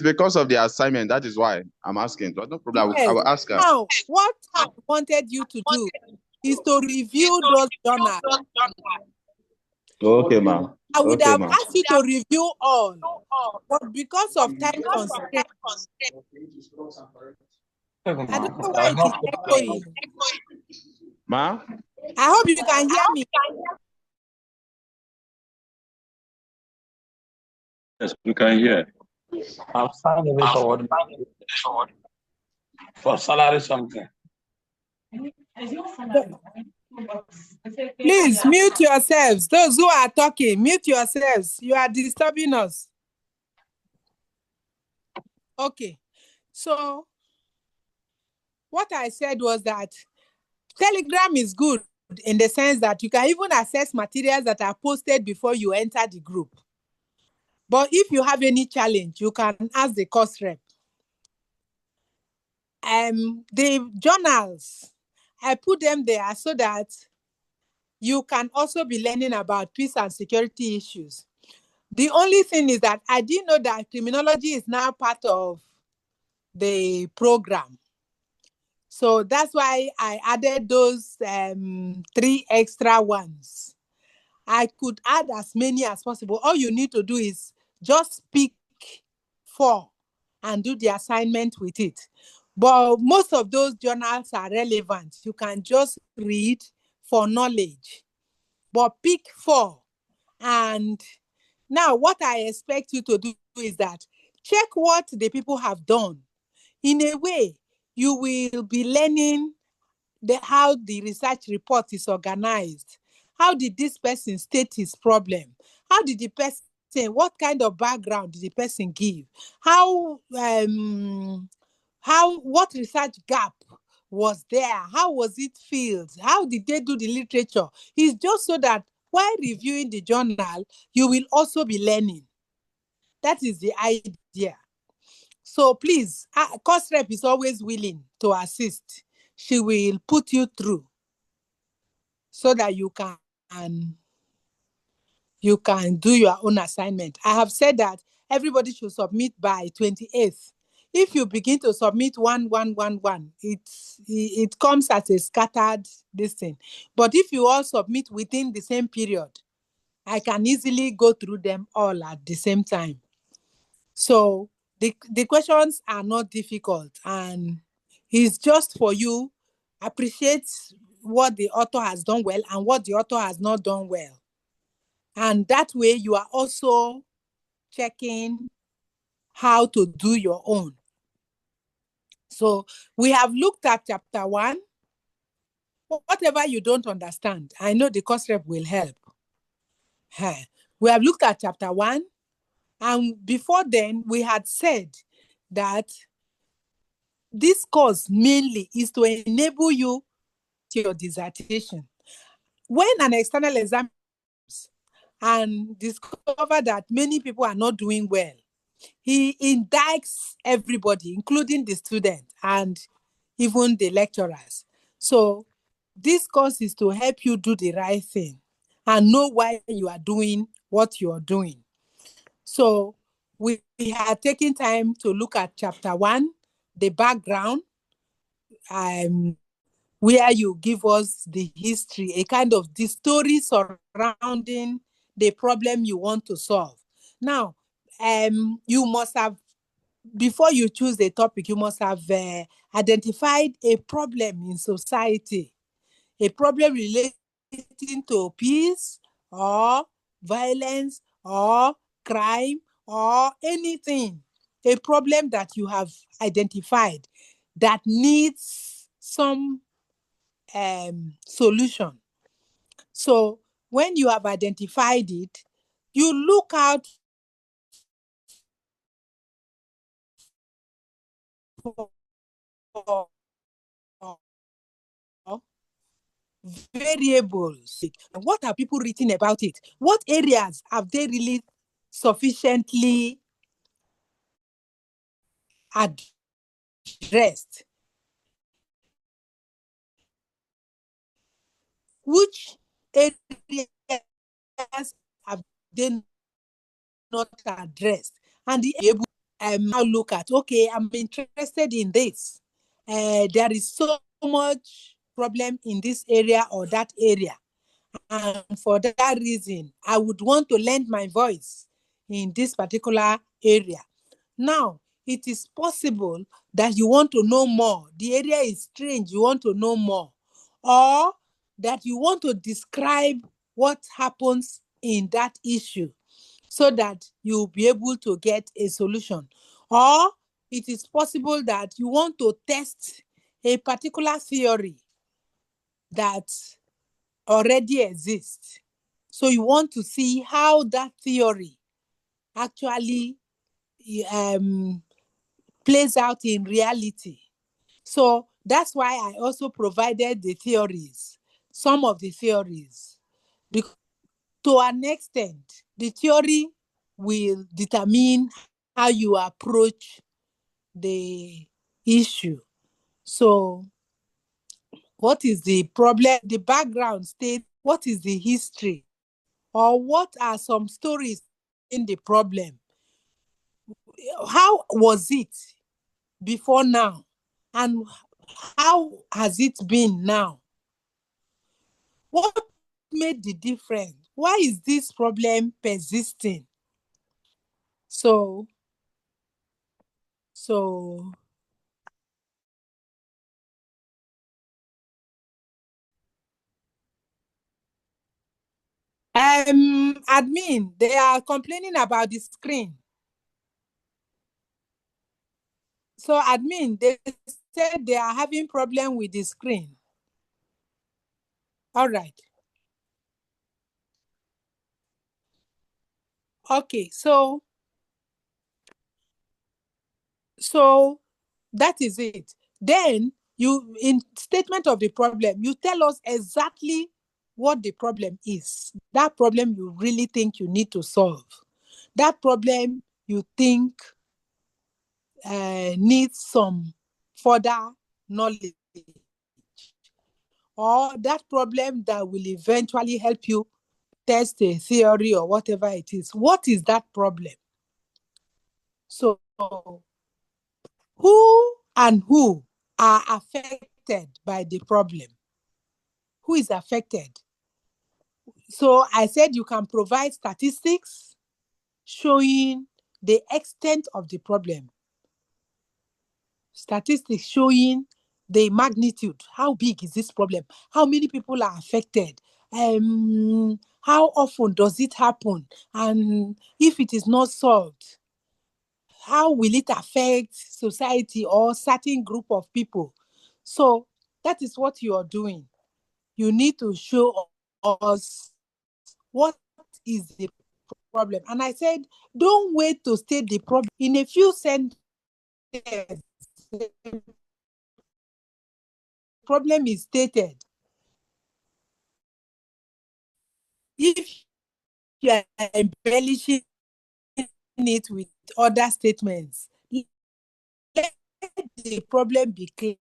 because of the assignment. That is why I'm asking. But no problem. Yes. I will ask her. Now, what I wanted you to do is to review those journals. Okay, ma'am. I would have asked you to review all, but because of time constraints, I don't know why it is echoing. Ma'am? I hope you can hear me. Yes, we can hear. I'm signing for salary something. Please mute yourselves. Those who are talking, mute yourselves. You are disturbing us. Okay. So what I said was that Telegram is good in the sense that you can even access materials that are posted before you enter the group. But if you have any challenge, you can ask the course rep. The journals, I put them there so that you can also be learning about peace and security issues. The only thing is that I didn't know that criminology is now part of the program. So that's why I added those 3 extra ones. I could add as many as possible. All you need to do is just pick 4 and do the assignment with it. But most of those journals are relevant. You can just read for knowledge. But pick 4. And now what I expect you to do is that check what the people have done. In a way, you will be learning how the research report is organized. How did this person state his problem? How did the person, what kind of background did the person give? What research gap was there? How was it filled? How did they do the literature? It's just so that while reviewing the journal, you will also be learning. That is the idea. So please, course rep is always willing to assist. She will put you through so that you can do your own assignment. I have said that everybody should submit by 28th. If you begin to submit one, it comes as a scattered this thing. But if you all submit within the same period, I can easily go through them all at the same time. So the questions are not difficult, and it's just for you appreciate what the author has done well and what the author has not done well. And that way you are also checking how to do your own. So we have looked at chapter 1. Whatever you don't understand, I know the course rep will help. We have looked at chapter 1. And before then, we had said that this course mainly is to enable you to your dissertation. When an external exam and discover that many people are not doing well, he indicts everybody, including the student and even the lecturers. So this course is to help you do the right thing and know why you are doing what you are doing. So we had taken time to look at chapter 1, the background, where you give us the history, a kind of the story surrounding the problem you want to solve. Now, you must have, before you choose the topic, you must have identified a problem in society, a problem relating to peace or violence or crime or anything, a problem that you have identified that needs some solution. So when you have identified it, you look out for variables. What have people written about it? What areas have they really sufficiently addressed? Which areas have they not addressed? And the able now look at, okay, I'm interested in this. There is so much problem in this area or that area. And for that reason, I would want to lend my voice in this particular area. Now, it is possible that you want to know more. The area is strange, you want to know more. Or that you want to describe what happens in that issue so that you'll be able to get a solution. Or it is possible that you want to test a particular theory that already exists. So you want to see how that theory actually plays out in reality. So that's why I also provided the theories, some of the theories. Because to an extent, the theory will determine how you approach the issue. So what is the problem? The background state, what is the history? Or what are some stories in the problem? How was it before now? And how has it been now? What made the difference? Why is this problem persisting? So admin, they are complaining about the screen. So admin, they said they are having problem with the screen. All right. Okay, so that is it. Then you, in statement of the problem, you tell us exactly what the problem is. That problem you really think you need to solve. That problem you think needs some further knowledge. Or that problem that will eventually help you test a theory or whatever it is. What is that problem? So who and who are affected by the problem? Who is affected? So I said you can provide statistics showing the extent of the problem. Statistics showing the magnitude. How big is this problem? How many people are affected? How often does it happen? And if it is not solved, how will it affect society or certain group of people? So that is what you are doing. You need to show us what is the problem. And I said, don't wait to state the problem. In a few sentences, the problem is stated. If you are embellishing it with other statements, let the problem be clear.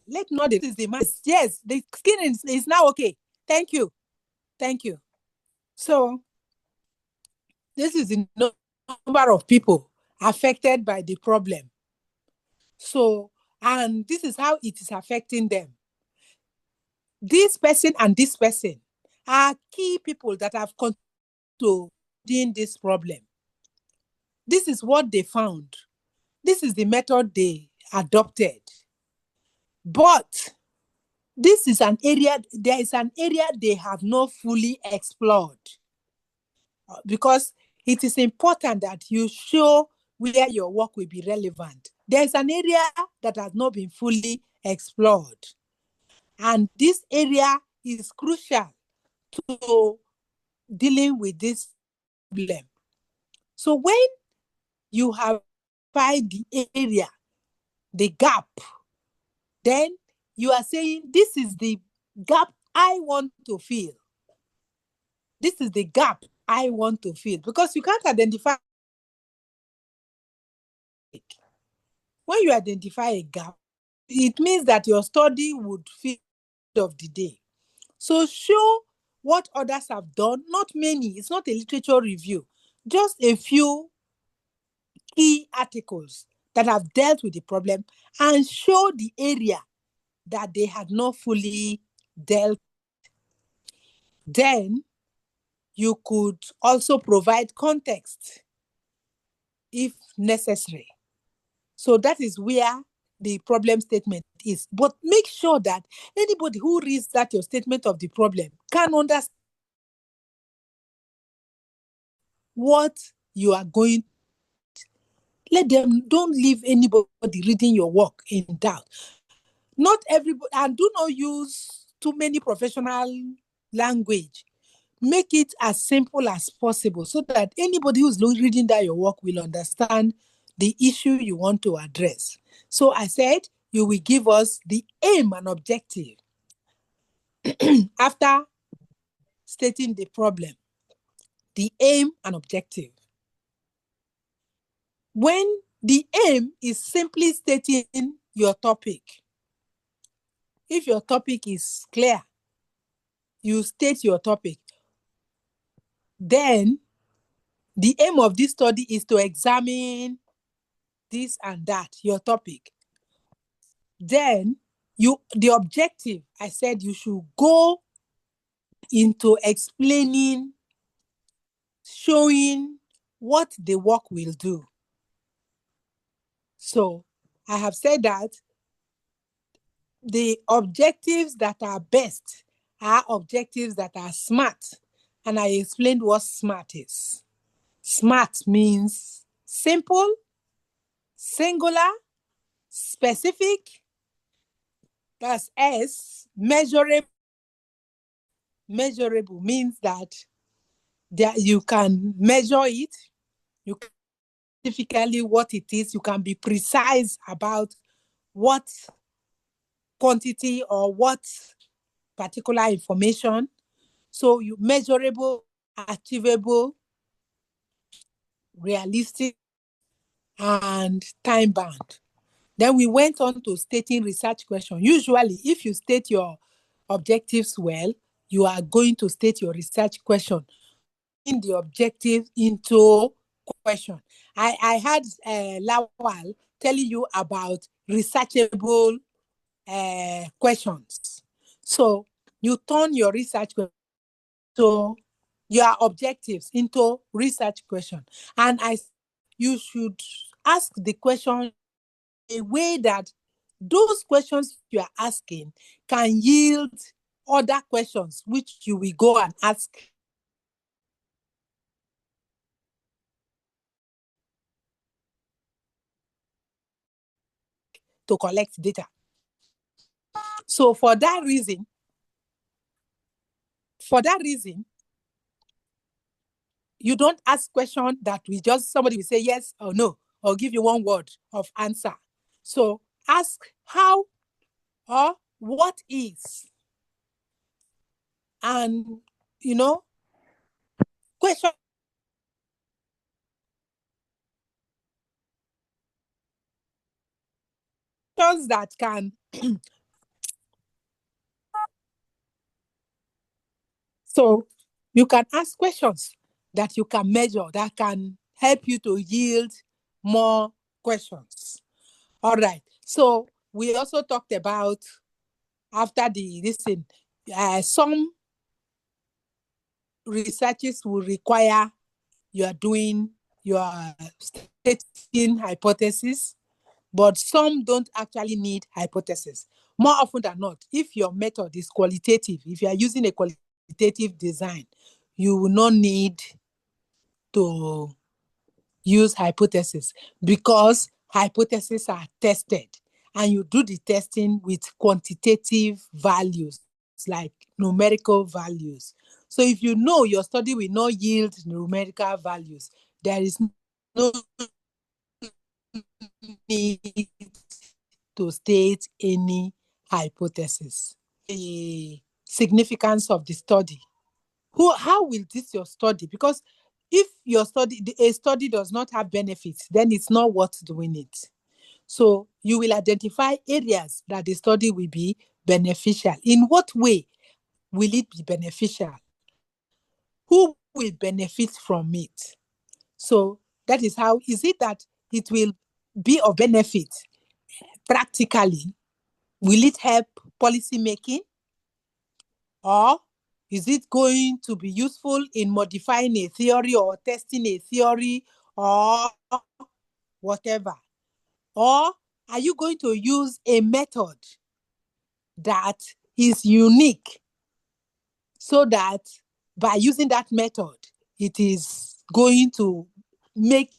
Let not this is the mass. Yes, the skin is now okay. Thank you. Thank you. So this is the number of people affected by the problem. So, and this is how it is affecting them. This person and this person are key people that have contributed to this problem. This is what they found. This is the method they adopted. But this is an area, there is an area they have not fully explored. Because it is important that you show where your work will be relevant. There is an area that has not been fully explored. And this area is crucial to dealing with this problem. So when you have find the area, the gap, then you are saying, this is the gap I want to fill. This is the gap I want to fill. Because you can't identify. When you identify a gap, it means that your study would fill of the day. So show what others have done, not many. It's not a literature review. Just a few articles that have dealt with the problem and show the area that they had not fully dealt. Then you could also provide context if necessary. So that is where the problem statement is. But make sure that anybody who reads that your statement of the problem can understand what you are going. Let them, don't leave anybody reading your work in doubt. Not everybody, and do not use too many professional language. Make it as simple as possible so that anybody who's reading that your work will understand the issue you want to address. So I said you will give us the aim and objective after stating the problem, the aim and objective. When the aim is simply stating your topic, if your topic is clear, you state your topic. Then the aim of this study is to examine this and that, your topic. Then the objective, I said you should go into explaining, showing what the work will do. So I have said that the objectives that are best are objectives that are SMART. And I explained what SMART is. SMART means simple, singular, specific, that's S. Measurable. Measurable means that you can measure it, you can specifically what it is, you can be precise about what quantity or what particular information. So you measurable, achievable, realistic, and time bound. Then we went on to stating research question. Usually, if you state your objectives well, you are going to state your research question, in the objective into question. I had Lawal telling you about researchable questions. So you turn your research question to your objectives into research question. And you should ask the question in a way that those questions you are asking can yield other questions which you will go and ask to collect data. So for that reason, you don't ask questions that somebody will say yes or no, or give you one word of answer. So ask how or what is. And, questions that can so you can ask questions that you can measure, that can help you to yield more questions. All right. So we also talked about, after some researches will require you are doing your stating hypothesis, but some don't actually need hypothesis. More often than not, if your method is qualitative, if you are using a qualitative design, you will not need to use hypothesis, because hypotheses are tested and you do the testing with quantitative values like numerical values. So if you know your study will not yield numerical values, there is no need to state any hypothesis. The significance of the study. How will this your study? Because if a study does not have benefits, then it's not worth doing it. So you will identify areas that the study will be beneficial. In what way will it be beneficial? Who will benefit from it? So that is how, is it that it will be of benefit practically? Will it help policy making? Or is it going to be useful in modifying a theory or testing a theory or whatever? Or are you going to use a method that is unique so that by using that method, it is going to make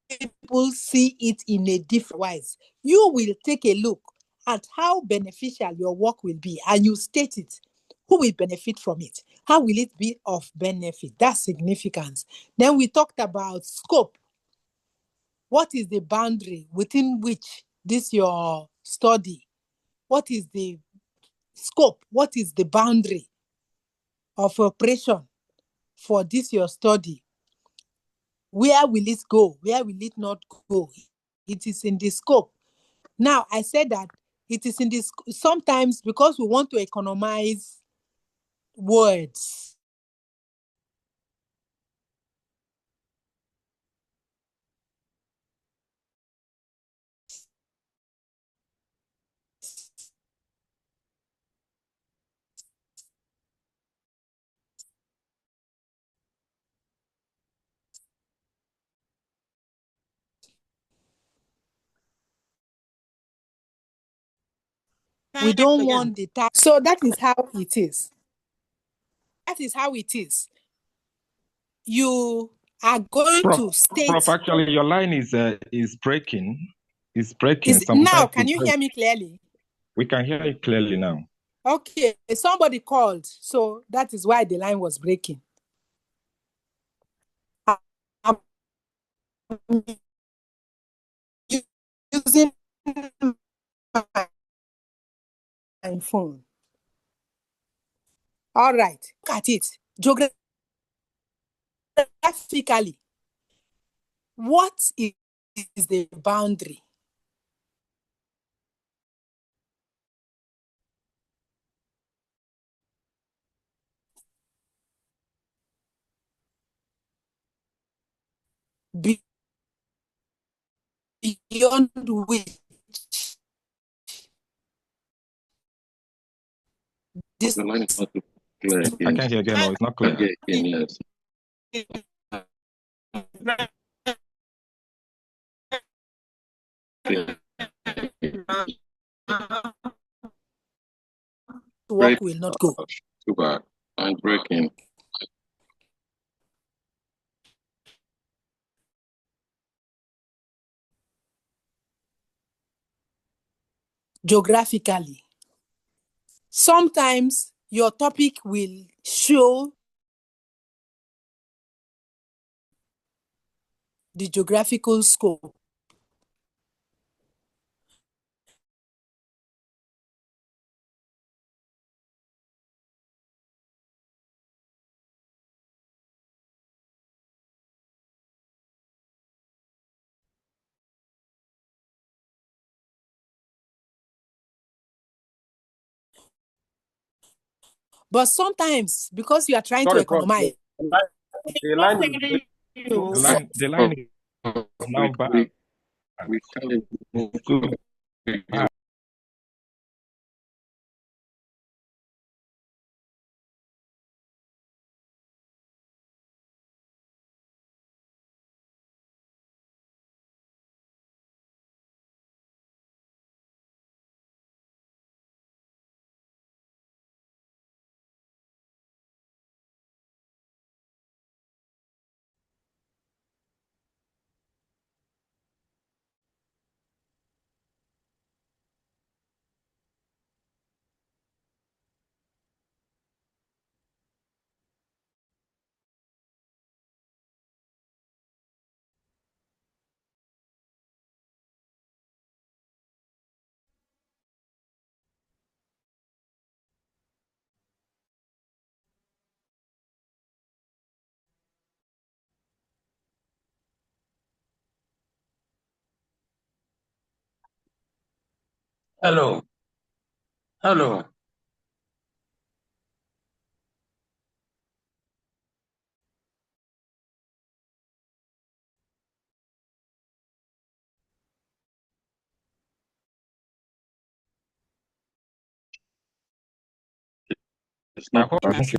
people see it in a different wise? You will take a look at how beneficial your work will be and you state it. Who will benefit from it? How will it be of benefit? That's significance. Then we talked about scope. What is the boundary within which this your study? What is the scope? What is the boundary of operation for this your study? Where will it go? Where will it not go? It is in the scope. Now, I said that it is in this sometimes because we want to economize words. We don't want the time. So that is how it is. That is how it is. You are going to state. Prof, actually, your line is breaking. It's breaking. Now, can you hear me clearly? We can hear you clearly now. Okay, somebody called, so that is why the line was breaking. I'm using my phone. All right, look at it. Geographically, what is the boundary? Beyond which this The line is not clear again. I can't hear again. No, it's not clear. Okay, again, yes. work will not go. Too bad. I'm breaking. Geographically, sometimes your topic will show the geographical scope. But sometimes, because you are trying to economize, The line is now bad. We can't even Hello. Hello. It's not working.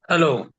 Hello.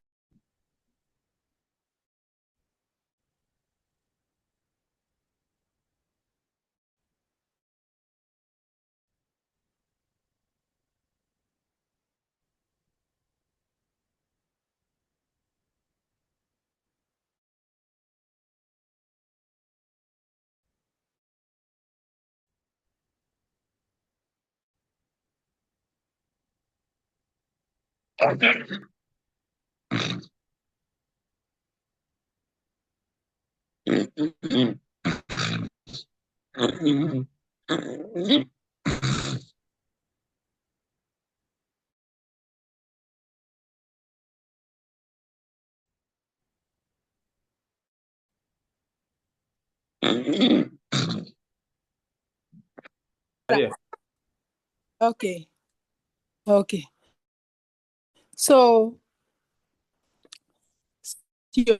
Yeah. Okay. Okay. So your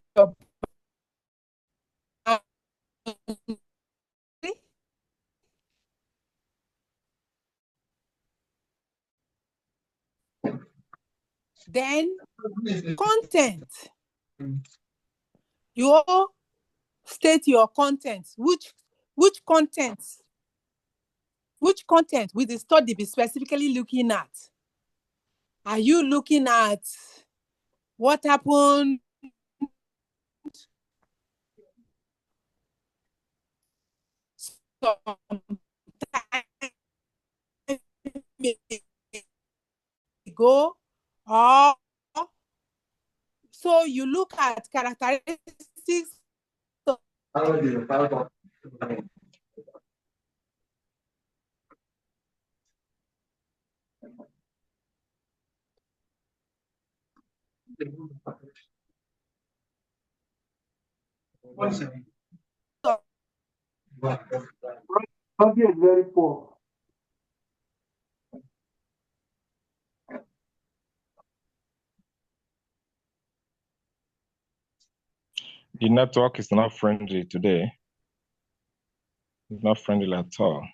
then content. You all state your content. Which content? Which content will the study be specifically looking at? Are you looking at what happened some time ago, or so you look at characteristics of Audio is very poor. The network is not friendly today. It's not friendly at all.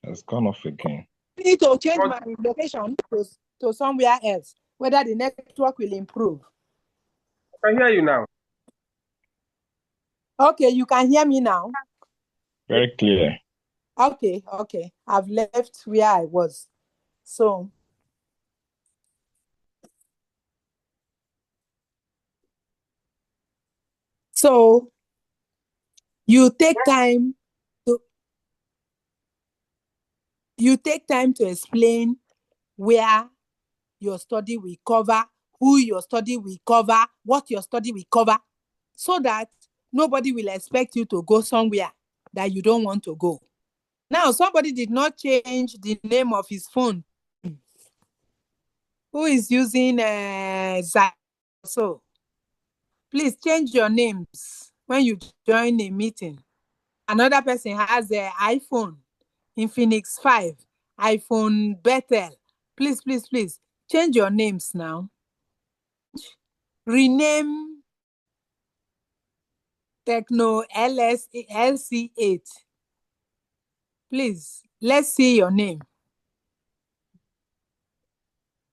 It's gone off again. need to change my location to somewhere else, whether the network will improve. I can hear you now. Okay, you can hear me now. Very clear. Okay. I've left where I was. So you take time to explain where your study will cover, who your study will cover, what your study will cover, so that nobody will expect you to go somewhere that you don't want to go. Now, somebody did not change the name of his phone. Who is using So please change your names when you join a meeting. Another person has an iPhone, Infinix 5, iPhone Bethel. Please change your names now. Rename Techno LC8. Please, let's see your name.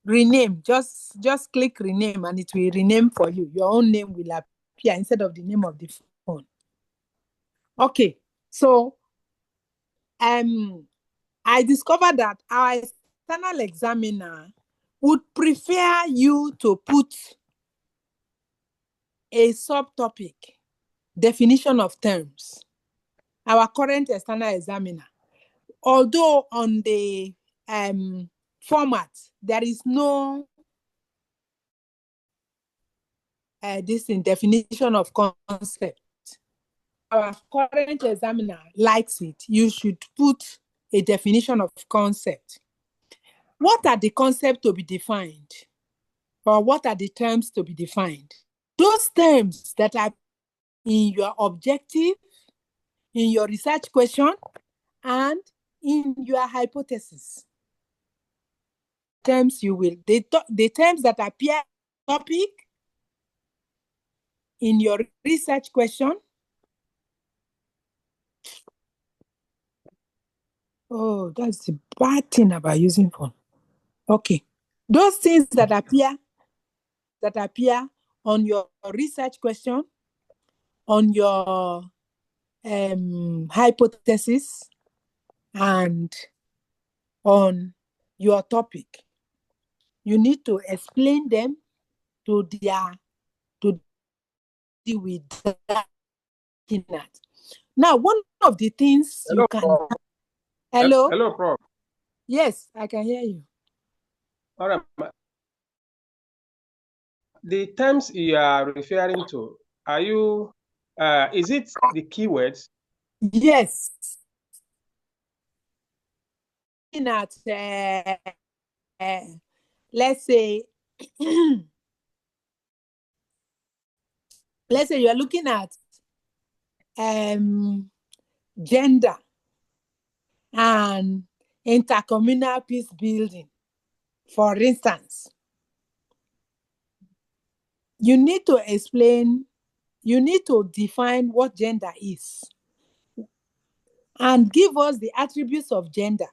Rename. Just click rename and it will rename for you. Your own name will appear instead of the name of the phone. Okay. So I discovered that our external examiner would prefer you to put a subtopic, definition of terms. Our current external examiner, although on the format, there is no this in definition of concept. Our current examiner likes it. You should put a definition of concept. What are the concepts to be defined? Or what are the terms to be defined? Those terms that are in your objective, in your research question, and in your hypothesis. Terms you will, the terms that appear topic in your research question. Oh, that's the bad thing about using phone. Okay. Those things that appear on your research question, on your hypothesis, and on your topic. You need to explain them to deal with that. Now, one of the things Hello, you can... Prof. Hello? Hello, Prof. Yes, I can hear you. All right. The terms you are referring to, are you, is it the keywords? Yes. At, let's say, let's say you're looking at gender and intercommunal peace building, for instance. You need to explain, you need to define what gender is and give us the attributes of gender.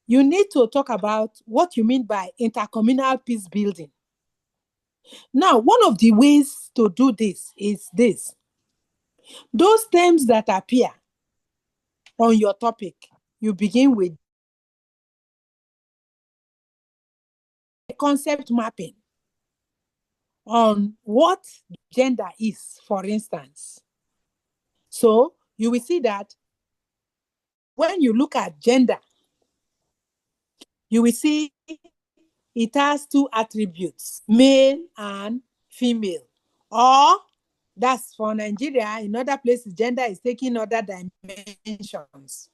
You need to talk about what you mean by intercommunal peace building. Now, one of the ways to do this is this. Those terms that appear on your topic, you begin with a concept mapping on what gender is, for instance. So you will see that when you look at gender, you will see it has two attributes, male and female. Or that's for Nigeria. In other places, gender is taking other dimensions.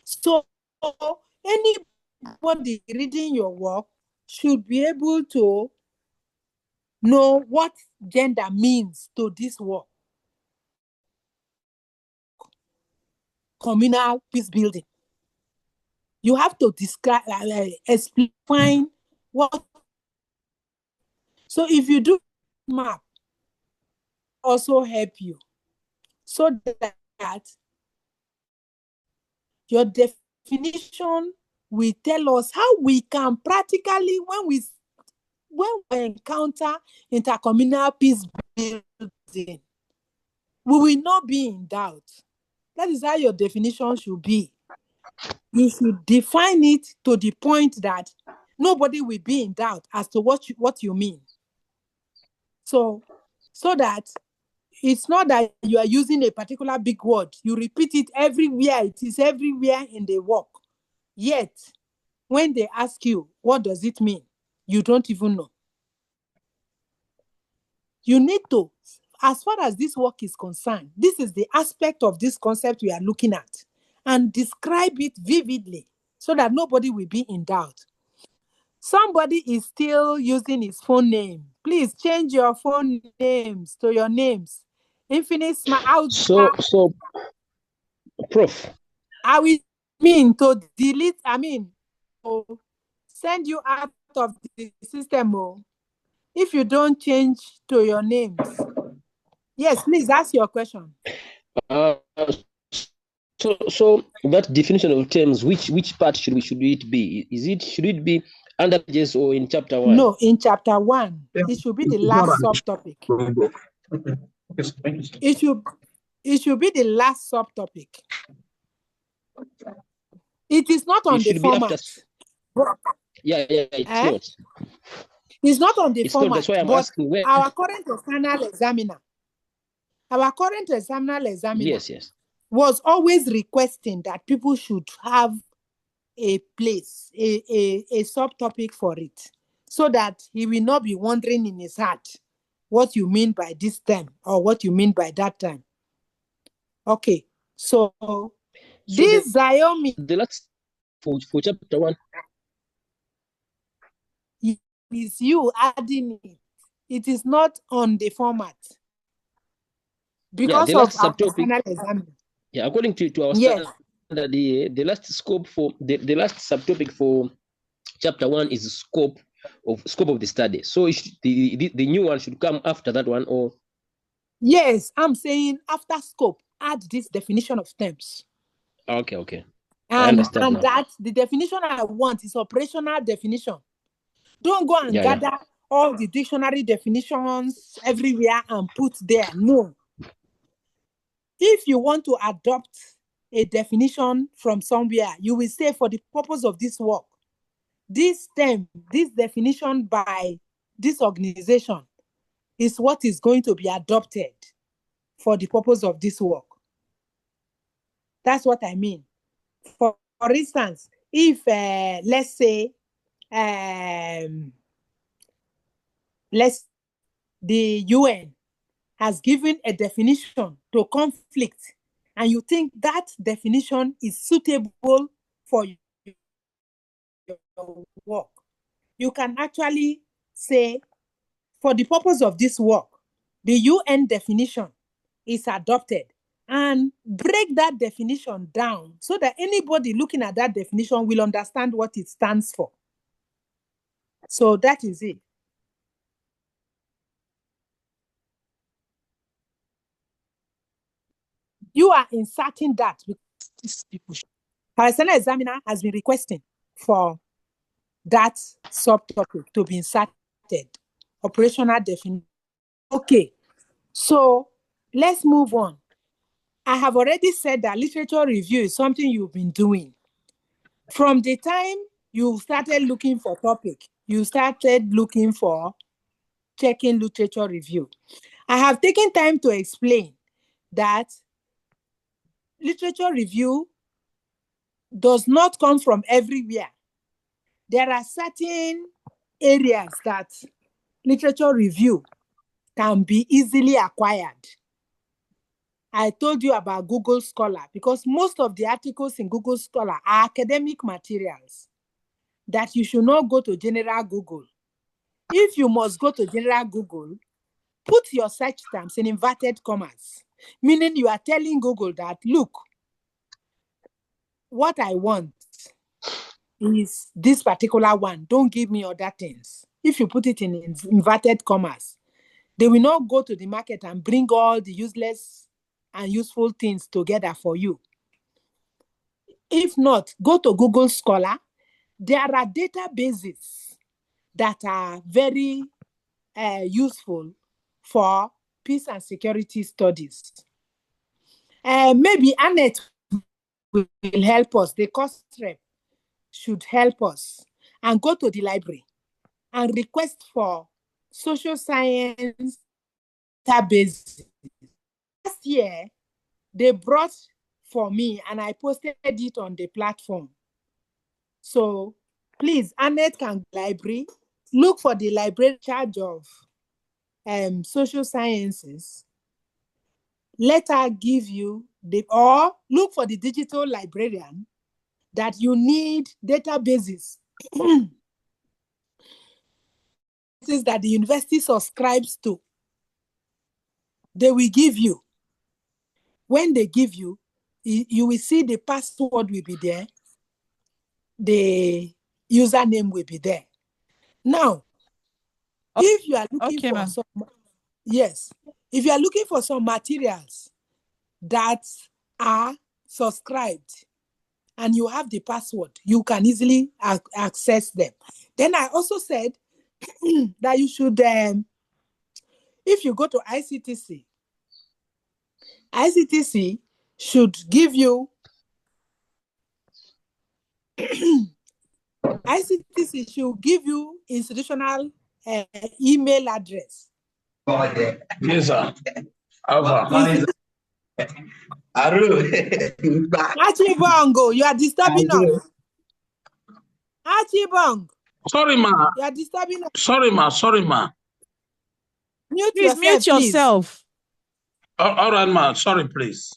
So anybody reading your work should be able to know what gender means to this work. Communal peace building. You have to describe, explain what. So if you do map, also help you, so that your definition will tell us how we can practically, when we encounter intercommunal peace building, we will not be in doubt. That is how your definition should be. You should define it to the point that nobody will be in doubt as to what you mean. So that it's not that you are using a particular big word. You repeat it everywhere. It is everywhere in the work. Yet, when they ask you, what does it mean? You don't even know. You need to, as far as this work is concerned, this is the aspect of this concept we are looking at, and describe it vividly so that nobody will be in doubt. Somebody is still using his phone name. Please change your phone names to your names. Infinite Smart. So, Prof. I will mean to delete, to send you out of the system if you don't change to your names. Yes, please ask your question. So that definition of terms, which part should it be? Should it be under pages or in chapter 1? No, in chapter 1. It should be the last subtopic. It should be the last subtopic. It is not on It the should be after. format. Yeah, it's not. It's not on the It's not. format. That's why I'm but asking where. Our current external examiner Yes. was always requesting that people should have a place, a subtopic for it, so that he will not be wondering in his heart what you mean by this term or what you mean by that term. Okay, so this Xiaomi, the last for chapter 1 is you adding it. It is not on the format because the of last our subtopic. external examiner. Yeah, according to our Yes. standard, the last scope for the last subtopic for chapter 1 is scope of the study. So the new one should come after that one, or? Yes, I'm saying after scope, add this definition of terms. Okay. And, I understand and now. that the definition I want is operational definition. Don't go and gather all the dictionary definitions everywhere and put there. No. If you want to adopt a definition from somewhere, you will say, for the purpose of this work, this term, this definition by this organization is what is going to be adopted for the purpose of this work. That's what I mean. For instance, if let's say the UN has given a definition to conflict, and you think that definition is suitable for your work, you can actually say, for the purpose of this work, the UN definition is adopted, and break that definition down so that anybody looking at that definition will understand what it stands for. So that is it. You are inserting that because these people. Our external examiner has been requesting for that subtopic to be inserted. Operational definition. Okay, so let's move on. I have already said that literature review is something you've been doing. From the time you started looking for topic, you started looking for checking literature review. I have taken time to explain that literature review does not come from everywhere. There are certain areas that literature review can be easily acquired. I told you about Google Scholar because most of the articles in Google Scholar are academic materials that you should not go to general Google. If you must go to general Google, put your search terms in inverted commas, meaning you are telling Google that, look, what I want is this particular one. Don't give me other things. If you put it in inverted commas, they will not go to the market and bring all the useless and useful things together for you. If not, go to Google Scholar. There are databases that are very useful for peace and security studies. Maybe Annette will help us. The cost rep should help us and go to the library and request for social science databases. Last year, they brought for me and I posted it on the platform. So please, Annette can go to the library, look for the library in charge of social sciences. Let her give you or look for the digital librarian that you need databases that the university subscribes to. They will give you. When they give you, you will see the password will be there. The username will be there. Now, if you are looking for some, if you are looking for some materials that are subscribed and you have the password, you can easily access them. Then I also said that you should, if you go to ICTC should give you ICTC should give you institutional email address. Yes, sir. Alpha. Achibongo, you are disturbing us. Achibong, Sorry, ma. you are disturbing us. Sorry, ma. Sorry, ma. Mute Please yourself, mute yourself. All right, ma. Sorry, please.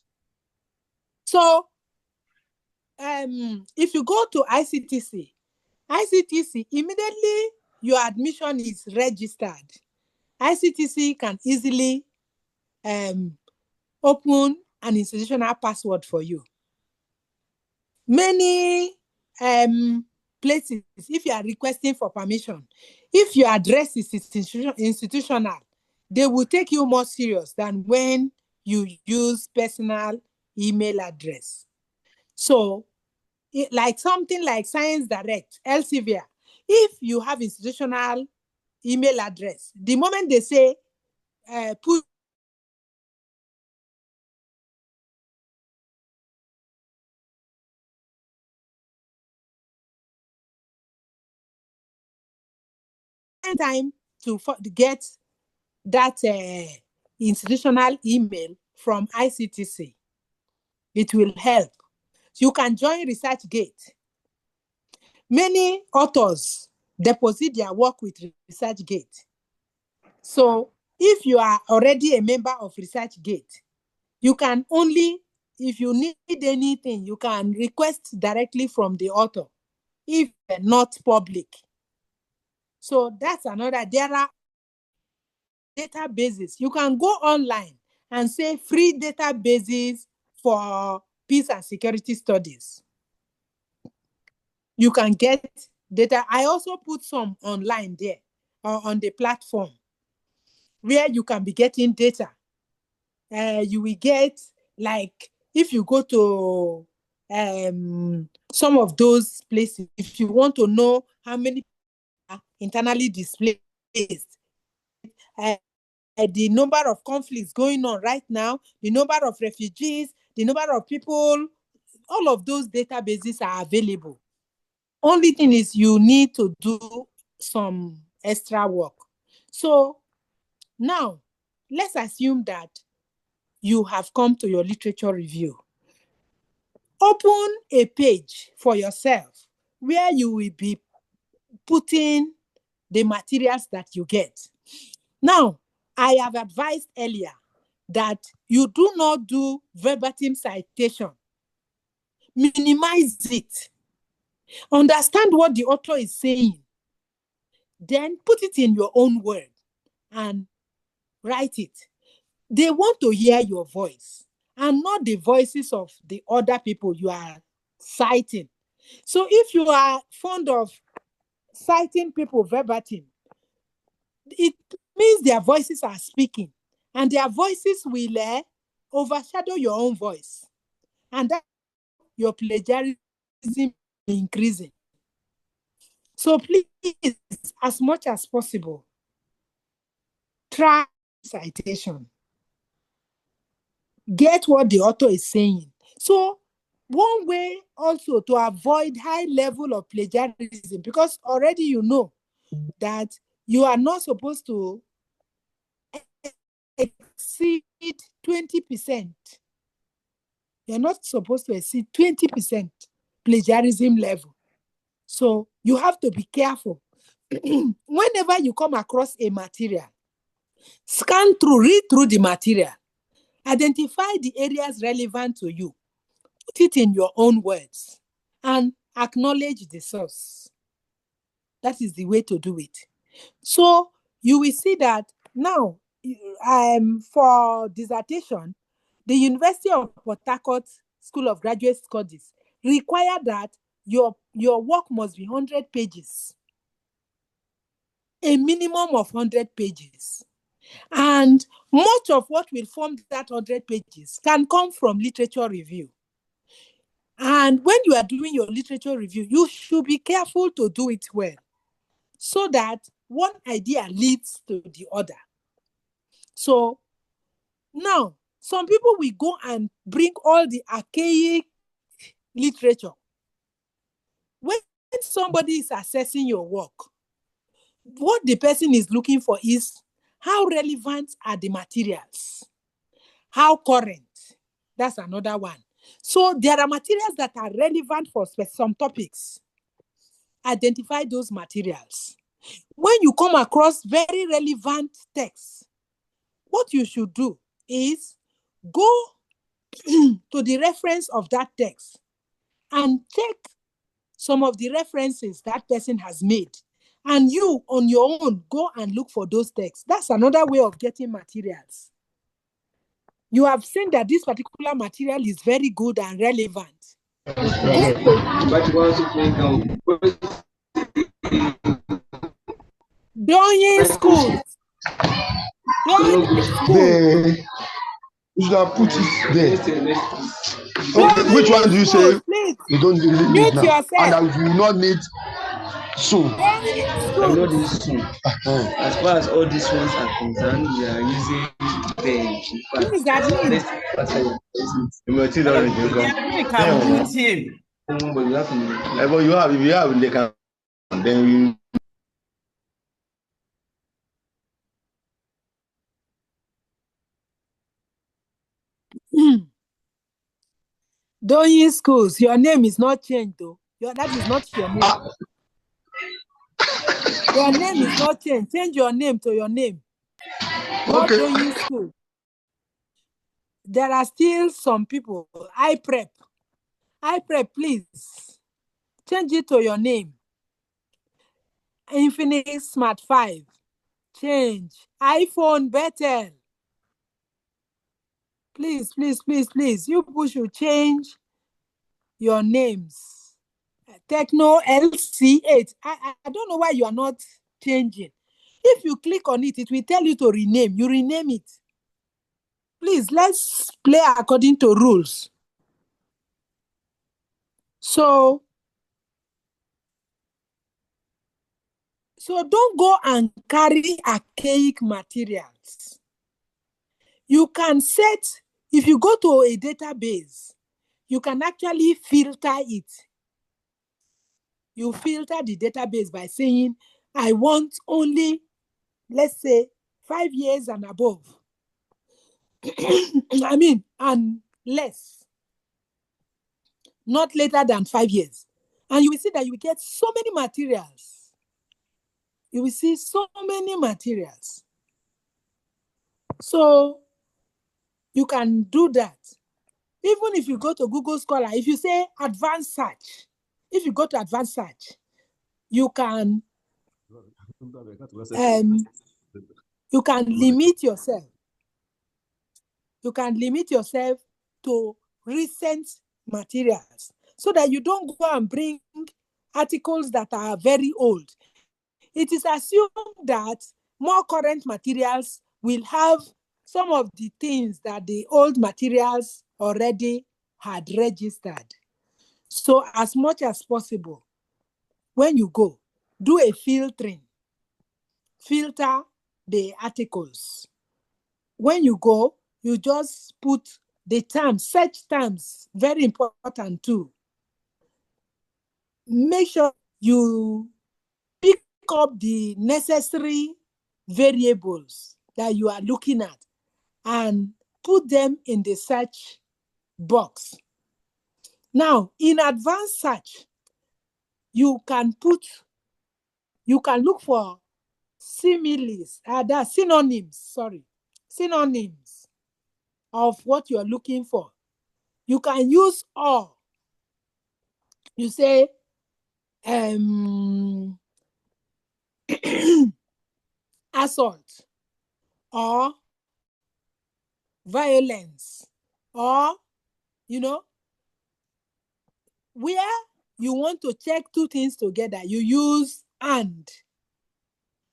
So, if you go to ICTC, immediately your admission is registered. ICTC can easily open an institutional password for you. Many places, if you are requesting for permission, if your address is institutional, they will take you more serious than when you use personal email address. So, like something like Science Direct, Elsevier, if you have institutional email address, the moment they say put time to get that institutional email from ICTC, it will help. You can join ResearchGate. Many authors deposit their work with ResearchGate. So if you are already a member of ResearchGate, you can only, if you need anything, you can request directly from the author, if not public. So that's another. There are databases. You can go online and say free databases for peace and security studies. You can get data. I also put some online there on the platform where you can be getting data. You will get, like, if you go to some of those places, if you want to know how many are internally displaced, the number of conflicts going on right now, the number of refugees, the number of people, all of those databases are available. Only thing is you need to do some extra work. So now, let's assume that you have come to your literature review. Open a page for yourself where you will be putting the materials that you get. Now, I have advised earlier that you do not do verbatim citation. Minimize it. Understand what the author is saying. Then put it in your own word and write it. They want to hear your voice and not the voices of the other people you are citing. So if you are fond of citing people verbatim, it means their voices are speaking, and their voices will overshadow your own voice, and that your plagiarism increasing. So please, as much as possible, try citation. Get what the author is saying. So one way also to avoid high level of plagiarism, because already you know that you are not supposed to exceed 20%. You're not supposed to exceed 20% plagiarism level. So you have to be careful. Whenever you come across a material, scan through, read through the material, identify the areas relevant to you, put it in your own words, and acknowledge the source. That is the way to do it. So you will see that now, for dissertation, the University of Port Harcourt School of Graduate Studies require that your work must be 100 pages, a minimum of 100 pages. And much of what will form that 100 pages can come from literature review. And when you are doing your literature review, you should be careful to do it well, so that one idea leads to the other. So now, some people will go and bring all the archaic literature, somebody is assessing your work, what the person is looking for is how relevant are the materials? How current? That's another one. So there are materials that are relevant for some topics. Identify those materials. When you come across very relevant texts, what you should do is go to the reference of that text and check some of the references that person has made. And you, on your own, go and look for those texts. That's another way of getting materials. You have seen that this particular material is very good and relevant. During school. You should have put it there. Okay, which one do you say you don't really need now? Yourself. And that you will not need soon. I know this soon. As far as all these ones are concerned, we are using them. What does that mean? But you have, if you have, they can, then you. Doing schools, your name is not changed though. That is not your name. Your name is not changed. Change your name to your name. Not Okay. Doing school. There are still some people. I prep, please. Change it to your name. Infinix Smart 5. Change. iPhone better. Please, please, please, please. You people should change your names. Techno LC8. I don't know why you are not changing. If you click on it, it will tell you to rename. You rename it. Please, let's play according to rules. So don't go and carry archaic materials. You can set, if you go to a database, you can actually filter it. You filter the database by saying, I want only, let's say, 5 years and above. And less. Not later than 5 years. And you will see that you will get so many materials. You will see so many materials. So you can do that. Even if you go to Google Scholar, if you say advanced search, if you go to advanced search, you can limit yourself. You can limit yourself to recent materials so that you don't go and bring articles that are very old. It is assumed that more current materials will have some of the things that the old materials already had registered. So as much as possible, when you go, do a filtering. Filter the articles. When you go, you just put the terms, search terms, very important too. Make sure you pick up the necessary variables that you are looking at and put them in the search box. Now, in advanced search, you can look for synonyms of what you are looking for. You can use all. You say, assault or violence, or, where you want to check two things together, you use and.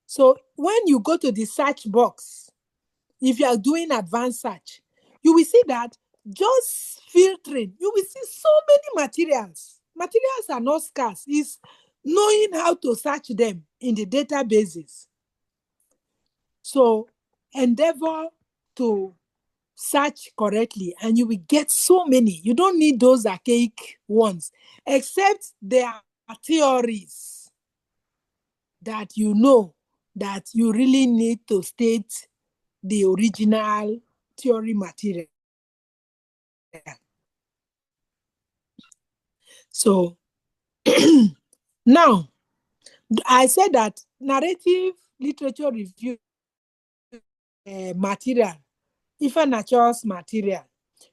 So when you go to the search box, if you are doing advanced search, you will see that just filtering, you will see so many materials. Materials are not scarce. It's knowing how to search them in the databases. So endeavor to search correctly and you will get so many. You don't need those archaic ones, except they are theories that you know that you really need to state the original theory material. So now, I said that narrative literature review material, Ifanachor's material.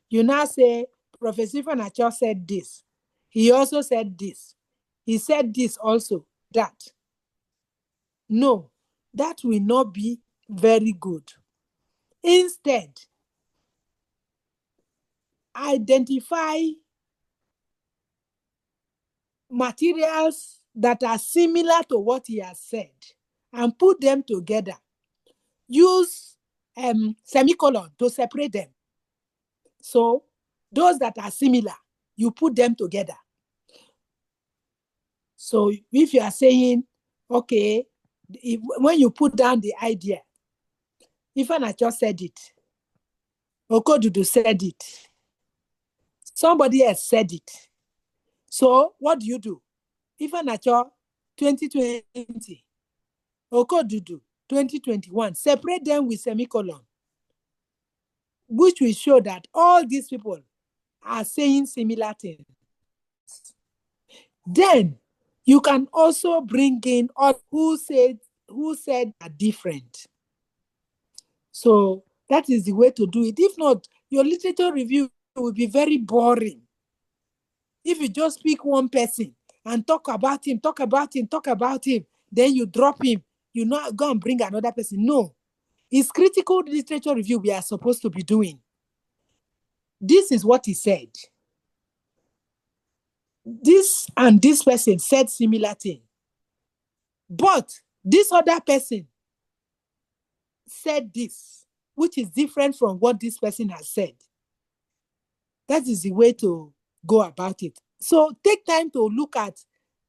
You now say, Professor Ifanachor said this. He also said this. He said this also, that. No, that will not be very good. Instead, identify materials that are similar to what he has said and put them together. Use semicolon to separate them. So those that are similar, you put them together. So if you are saying, okay, when you put down the idea, Ifanachor said it, Okodudu said it, somebody else said it. So what do? Ifanachor 2020, Okodudu 2021, separate them with semicolon, which will show that all these people are saying similar things. Then you can also bring in all who said are different. So that is the way to do it. If not, your literature review will be very boring. If you just pick one person and talk about him, then you drop him, you not go and bring another person. No. It's critical literature review we are supposed to be doing. This is what he said. This and this person said similar thing. But this other person said this, which is different from what this person has said. That is the way to go about it. So take time to look at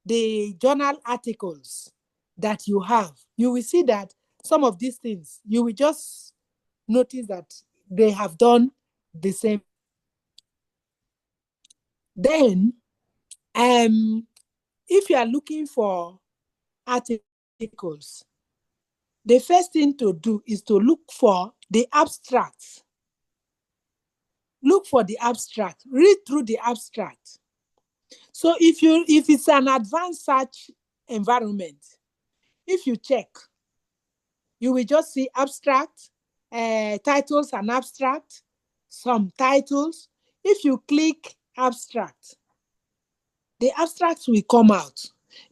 the journal articles that you have. You will see that some of these things, you will just notice that they have done the same. Then, if you are looking for articles, the first thing to do is to look for the abstract. Look for the abstract. Read through the abstract. So if it's an advanced search environment, if you check, you will just see abstract, titles and abstract, some titles. If you click abstract, the abstracts will come out.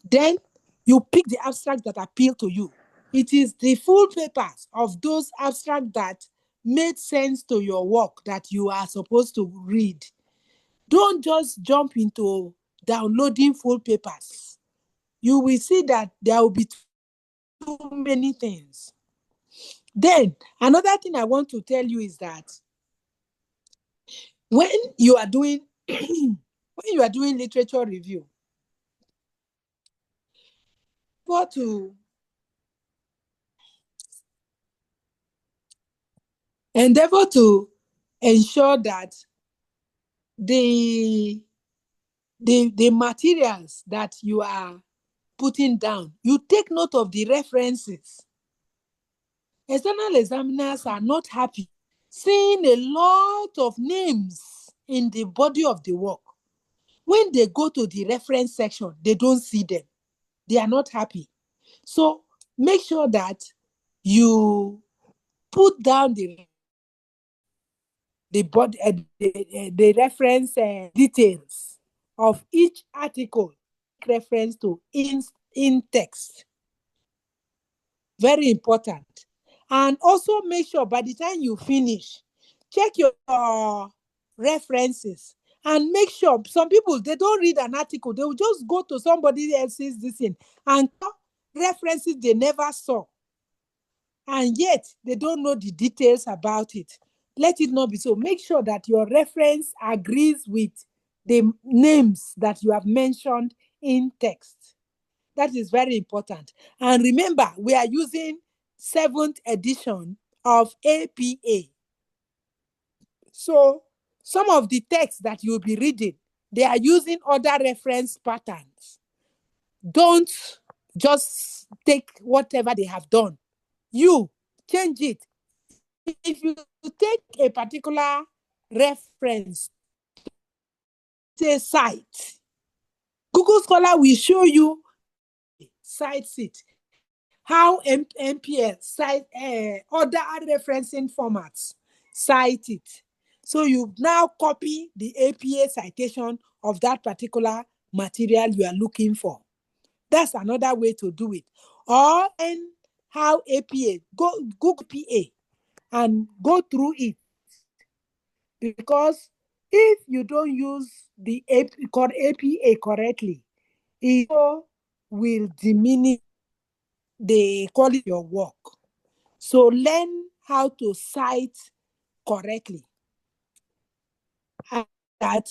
Then you pick the abstract that appeal to you. It is the full papers of those abstracts that made sense to your work that you are supposed to read. Don't just jump into downloading full papers. You will see that there will be too many things. Then another thing I want to tell you is that when you are doing literature review, to endeavor to ensure that the materials that you are putting down, you take note of the references. External examiners are not happy seeing a lot of names in the body of the work. When they go to the reference section, they don't see them. They are not happy. So make sure that you put down the reference details of each article, reference to in text. Very important. And also make sure by the time you finish, check your references and make sure. Some people, they don't read an article. They will just go to somebody else's thing and references they never saw. And yet, they don't know the details about it. Let it not be so. Make sure that your reference agrees with the names that you have mentioned in text. That is very important. And remember, we are using 7th edition of APA. So some of the texts that you'll be reading, they are using other reference patterns. don't just take whatever they have done. You change it. If you take a particular reference, say site, Google Scholar will show you cites it, how MPL cite other referencing formats cite it. So you now copy the APA citation of that particular material you are looking for. That's another way to do it. Or and how APA, Google APA and go through it. Because if you don't use the APA correctly, it will diminish the quality of your work. So learn how to cite correctly. And that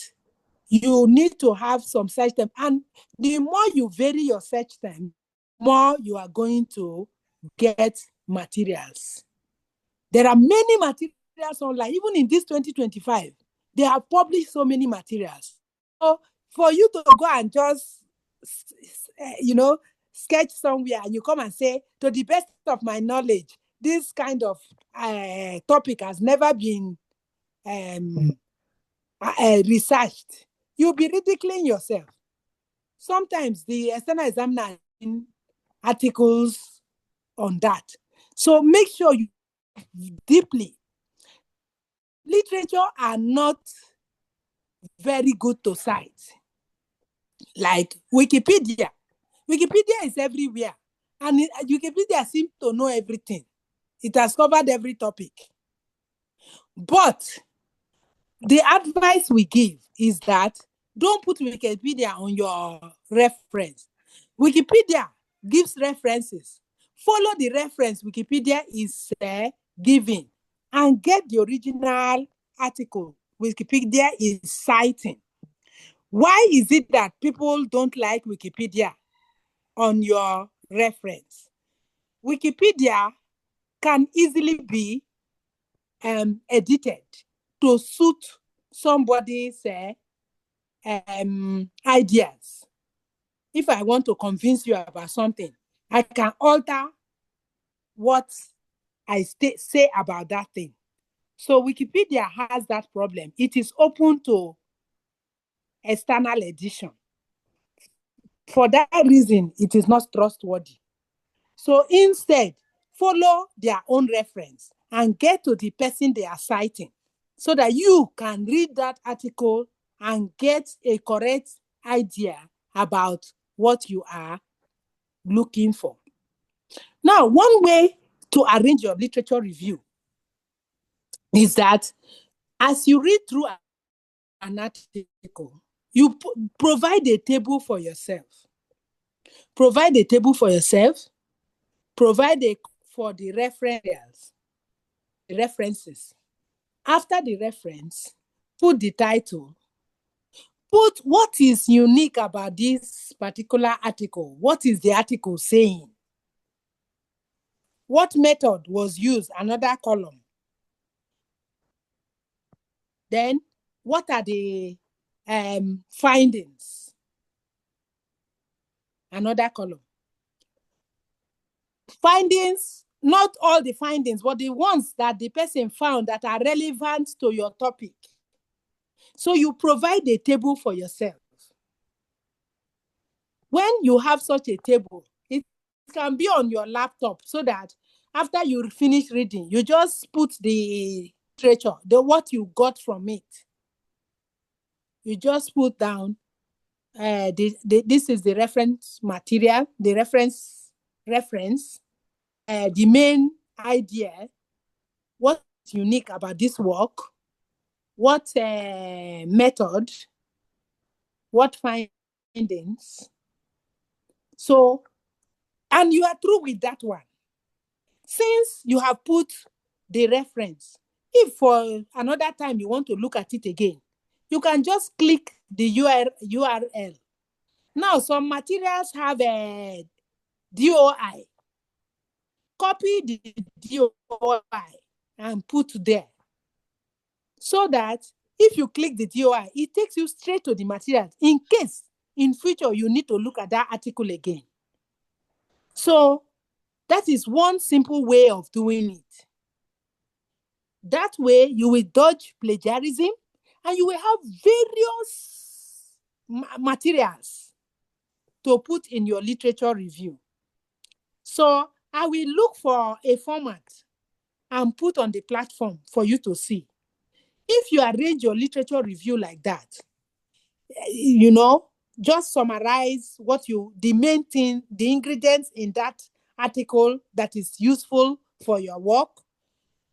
you need to have some search time. And the more you vary your search time, more you are going to get materials. There are many materials online, even in this 2025. They have published so many materials. So for you to go and just, sketch somewhere and you come and say, to the best of my knowledge, this kind of topic has never been researched, you'll be ridiculing yourself. Sometimes the external examiner in articles on that. So make sure you deeply. Literature are not very good to cite. Like Wikipedia. Wikipedia is everywhere. And Wikipedia seems to know everything. It has covered every topic. But the advice we give is that don't put Wikipedia on your reference. Wikipedia gives references. Follow the reference Wikipedia is giving and get the original article Wikipedia is citing. Why is it that people don't like Wikipedia on your reference? Wikipedia can easily be edited to suit somebody's ideas. If I want to convince you about something, I can alter what I say about that thing. So Wikipedia has that problem. It is open to external edition. For that reason, it is not trustworthy. So instead, follow their own reference and get to the person they are citing so that you can read that article and get a correct idea about what you are looking for. Now, one way to arrange your literature review is that as you read through an article, you provide a table for yourself. Provide a table for yourself. Provide for the references. After the reference, put the title. Put what is unique about this particular article. What is the article saying? What method was used? Another column. Then, what are the findings? Another column. Findings, not all the findings, but the ones that the person found that are relevant to your topic. So you provide a table for yourself. When you have such a table, it can be on your laptop so that after you finish reading, you just put the literature, what you got from it. You just put down, this is the reference material, the reference, the main idea, what's unique about this work, what method, what findings. So, and you are through with that one. Since you have put the reference, if for another time you want to look at it again, you can just click the URL. Now, some materials have a DOI. Copy the DOI and put there. So that if you click the DOI, it takes you straight to the materials. In case in future, you need to look at that article again. So that is one simple way of doing it. That way, you will dodge plagiarism and you will have various materials to put in your literature review. So I will look for a format and put on the platform for you to see. If you arrange your literature review like that, you know, just summarize the main thing, the ingredients in that article that is useful for your work,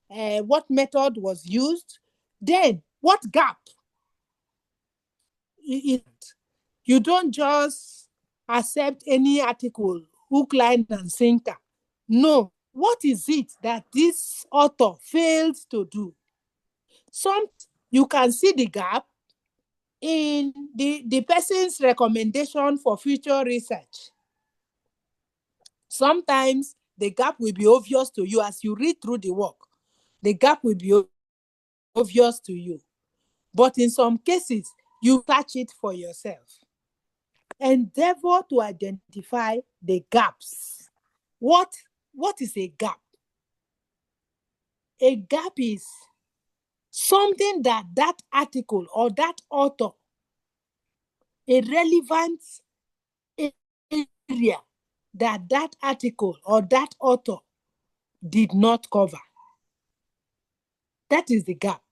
what method was used, then what gap. You don't just accept any article, hook, line, and sinker. No, what is it that this author failed to do? You can see the gap in the person's recommendation for future research. Sometimes the gap will be obvious to you as you read through the work. The gap will be obvious to you. But in some cases, you catch it for yourself. Endeavor to identify the gaps. What is a gap? A gap is something that article or that author, a relevant area that article or that author did not cover. That is the gap.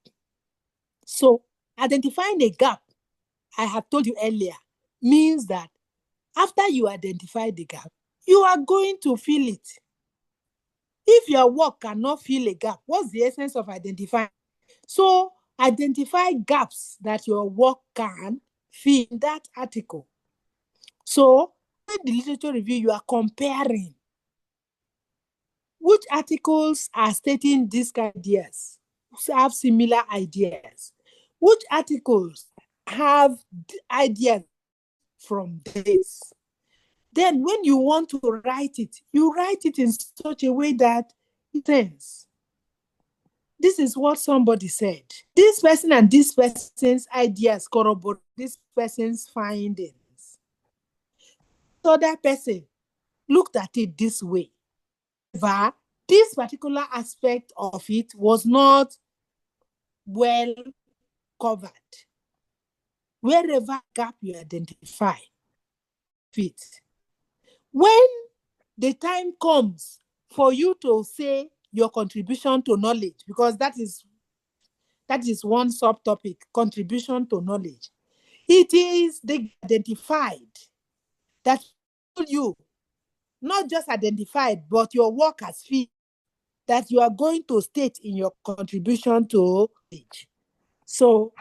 So identifying a gap, I have told you earlier, means that after you identify the gap, you are going to fill it. If your work cannot fill a gap, what's the essence of identifying? So identify gaps that your work can fill in that article. So in the literature review, you are comparing which articles are stating these ideas, have similar ideas. Which articles have ideas from this? Then when you want to write it, you write it in such a way that it makes. This is what somebody said. This person and this person's ideas corroborate this person's findings. The other person looked at it this way. However, this particular aspect of it was not well covered. Wherever gap you identify, fit. When the time comes for you to say your contribution to knowledge, because that is one subtopic, contribution to knowledge. It is identified that you not just identified, but your work has fit that you are going to state in your contribution to knowledge. So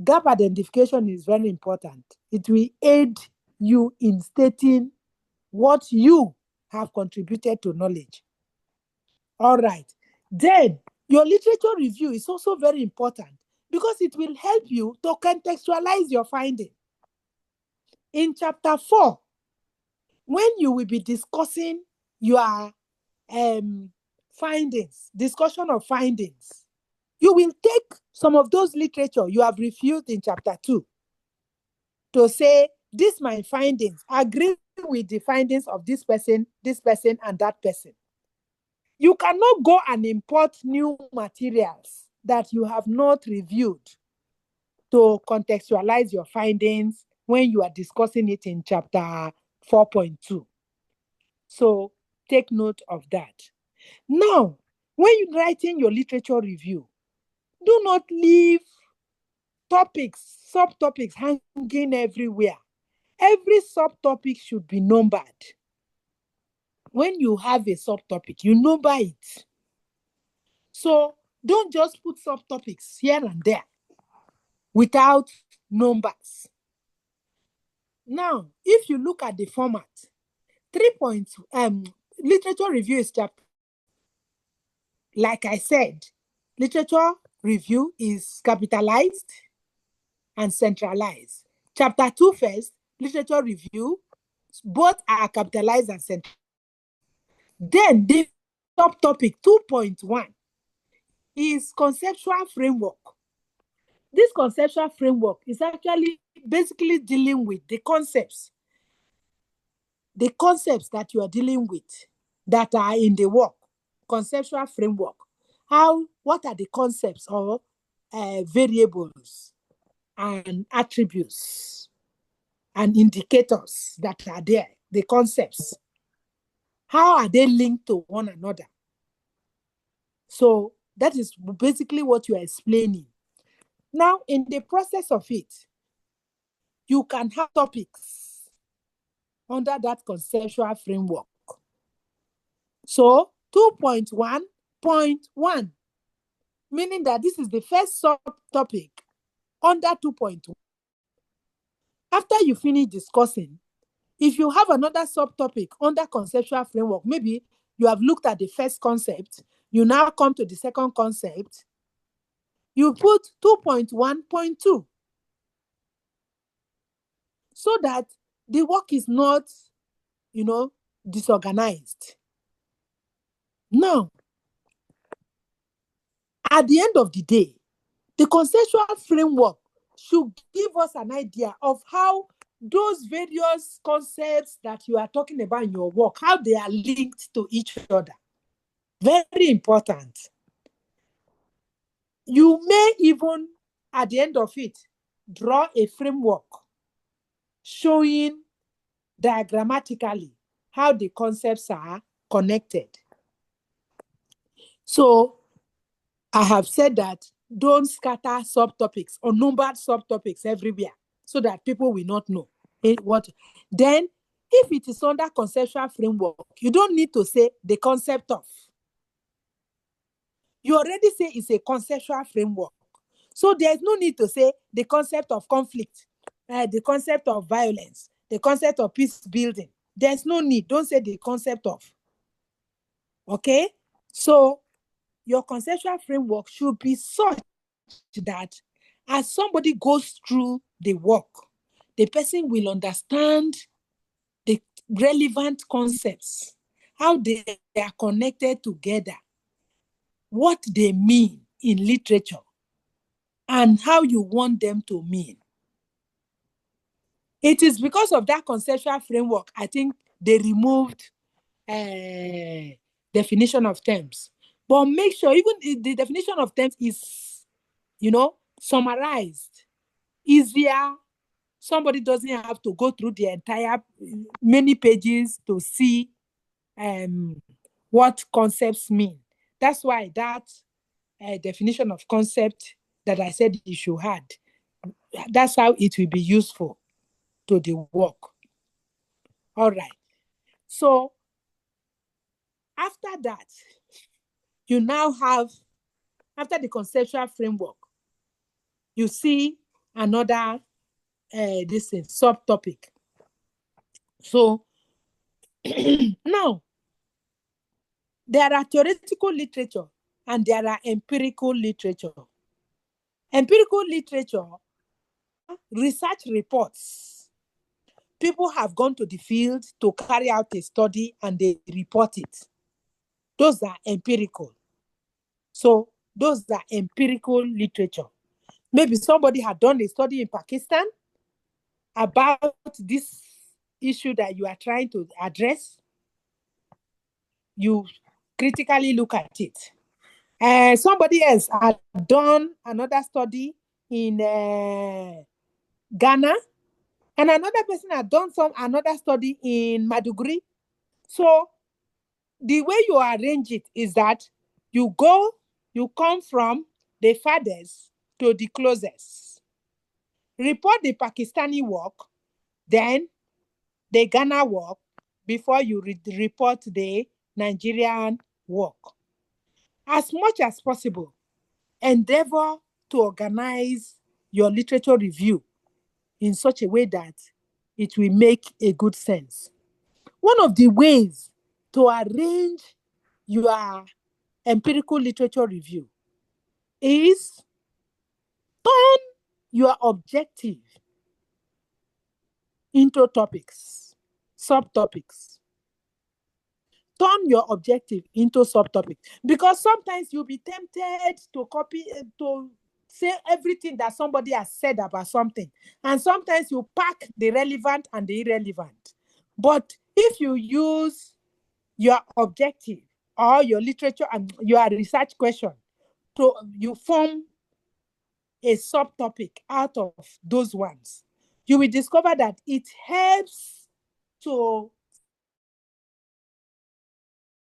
gap identification is very important. It will aid you in stating what you have contributed to knowledge. All right. Then your literature review is also very important because it will help you to contextualize your finding. In chapter 4, when you will be discussing your findings, discussion of findings, you will take some of those literature you have reviewed in chapter 2 to say, these my findings agree with the findings of this person, and that person. You cannot go and import new materials that you have not reviewed to contextualize your findings when you are discussing it in chapter 4.2. So take note of that. Now, when you're writing your literature review, do not leave subtopics hanging everywhere. Every subtopic should be numbered. When you have a subtopic, you number it. So don't just put subtopics here and there without numbers. Now, if you look at the format, 3 points, literature review is chapter. Like I said, literature review is capitalized and centralized. Chapter 2 first, literature review, both are capitalized and centralized. Then the subtopic 2.1 is conceptual framework. this conceptual framework is actually basically dealing with the concepts that you are dealing with that are in the work, conceptual framework. What are the concepts or variables and attributes and indicators that are there, the concepts? How are they linked to one another? So that is basically what you are explaining. Now, in the process of it, you can have topics under that conceptual framework. So 2.1.1, meaning that this is the first subtopic under 2.1. After you finish discussing, if you have another subtopic under conceptual framework, maybe you have looked at the first concept, you now come to the second concept, you put 2.1.2 so that the work is not, disorganized. Now, at the end of the day, the conceptual framework should give us an idea of how those various concepts that you are talking about in your work, how they are linked to each other. Very important. You may even, at the end of it, draw a framework showing diagrammatically how the concepts are connected. So I have said that don't scatter subtopics or numbered subtopics everywhere so that people will not know what. Then, if it is under conceptual framework, you don't need to say the concept of. You already say it's a conceptual framework. So there's no need to say the concept of conflict, the concept of violence, the concept of peace building. There's no need. Don't say the concept of. Okay? So your conceptual framework should be such that as somebody goes through the work, the person will understand the relevant concepts, how they are connected together, what they mean in literature, and how you want them to mean. It is because of that conceptual framework, I think they removed definition of terms. But make sure even the definition of terms is, summarized, easier. Somebody doesn't have to go through the entire many pages to see what concepts mean. That's why that definition of concept that I said you should have, that's how it will be useful to the work. All right. So after that, you now have, after the conceptual framework, you see another subtopic. So now, there are theoretical literature and there are empirical literature. Empirical literature, research reports. People have gone to the field to carry out a study and they report it. Those are empirical. So those are empirical literature. Maybe somebody had done a study in Pakistan about this issue that you are trying to address. You critically look at it. Somebody else had done another study in Ghana, and another person had done another study in Maduguri. So the way you arrange it is that you come from the farthest to the closest. Report the Pakistani work, then the Ghana work, before you report the Nigerian work. As much as possible, endeavor to organize your literature review in such a way that it will make a good sense. One of the ways to arrange your empirical literature review is turn your objective into topics, subtopics. Turn your objective into subtopics, because sometimes you'll be tempted to copy, to say everything that somebody has said about something. And sometimes you pack the relevant and the irrelevant. But if you use your objective or your literature and your research question, so you form a subtopic out of those ones, you will discover that it helps to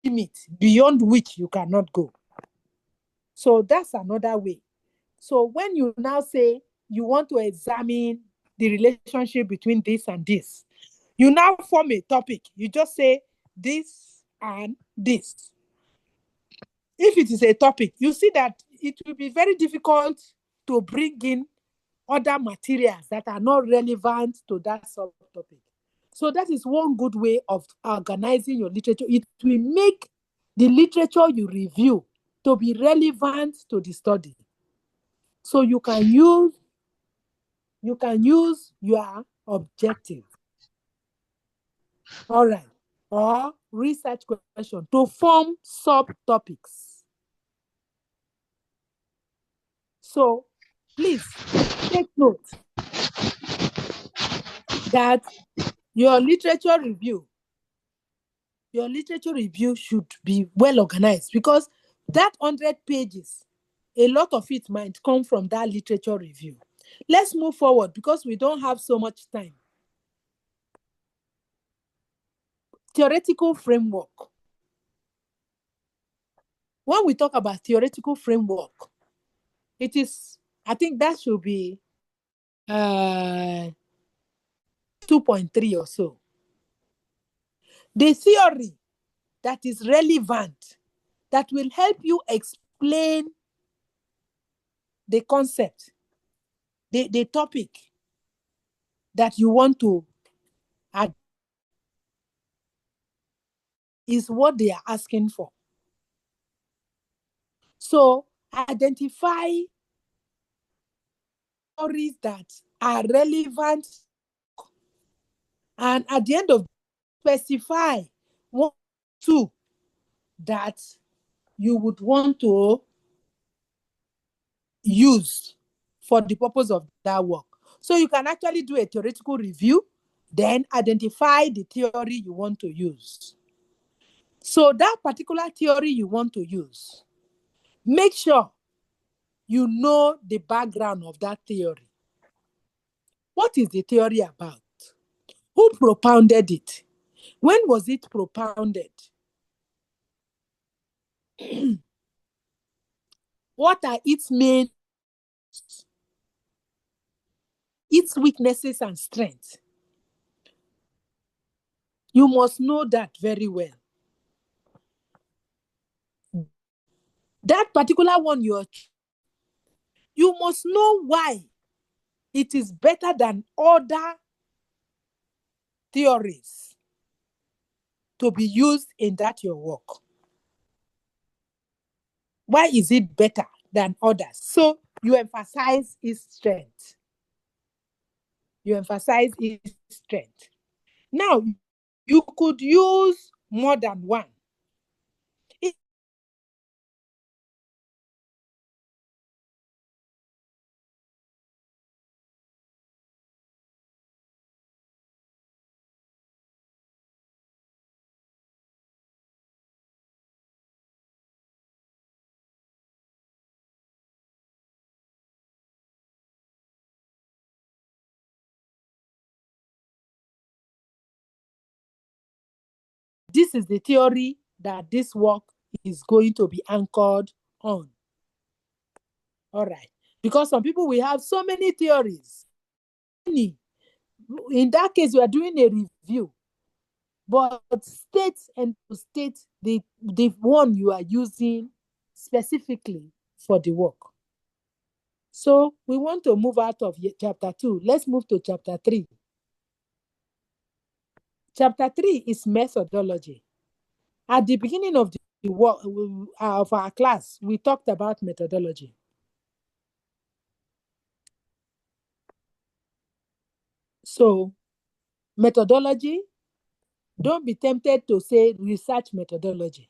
limit beyond which you cannot go. So that's another way. So when you now say you want to examine the relationship between this and this, you now form a topic. You just say this and this. If it is a topic, you see that it will be very difficult to bring in other materials that are not relevant to that subtopic. So that is one good way of organizing your literature. It will make the literature you review to be relevant to the study. So you can use your objective. All right. Or research question to form subtopics. So please take note that your literature review should be well organized, because that 100 pages, a lot of it might come from that literature review. Let's move forward because we don't have so much time. Theoretical framework. When we talk about theoretical framework, it is, I think that should be 2.3 or so. The theory that is relevant, that will help you explain the concept, the topic that you want to add, is what they are asking for. So identify theories that are relevant, and at the end of specify 1, 2 that you would want to use for the purpose of that work. So you can actually do a theoretical review, then identify the theory you want to use. So that particular theory you want to use, make sure you know the background of that theory. What is the theory about? Who propounded it? When was it propounded? What are its weaknesses and strengths? You must know that very well. That particular one, you must know why it is better than other theories to be used in that your work. Why is it better than others? So you emphasize its strength. You emphasize its strength. Now, you could use more than one. This is the theory that this work is going to be anchored on. All right. Because some people will have so many theories. In that case, you are doing a review. But state the one you are using specifically for the work. So we want to move out of chapter 2. Let's move to chapter 3. Chapter 3 is methodology. At the beginning of the work of our class, we talked about methodology. So methodology, don't be tempted to say research methodology.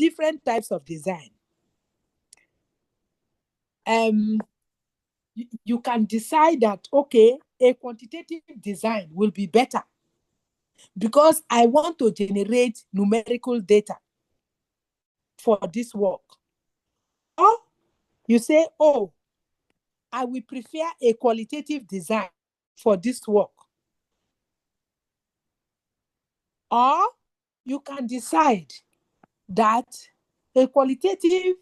different types of design. You can decide that, okay, a quantitative design will be better because I want to generate numerical data for this work. Or you say, oh, I will prefer a qualitative design for this work. Or you can decide that a qualitative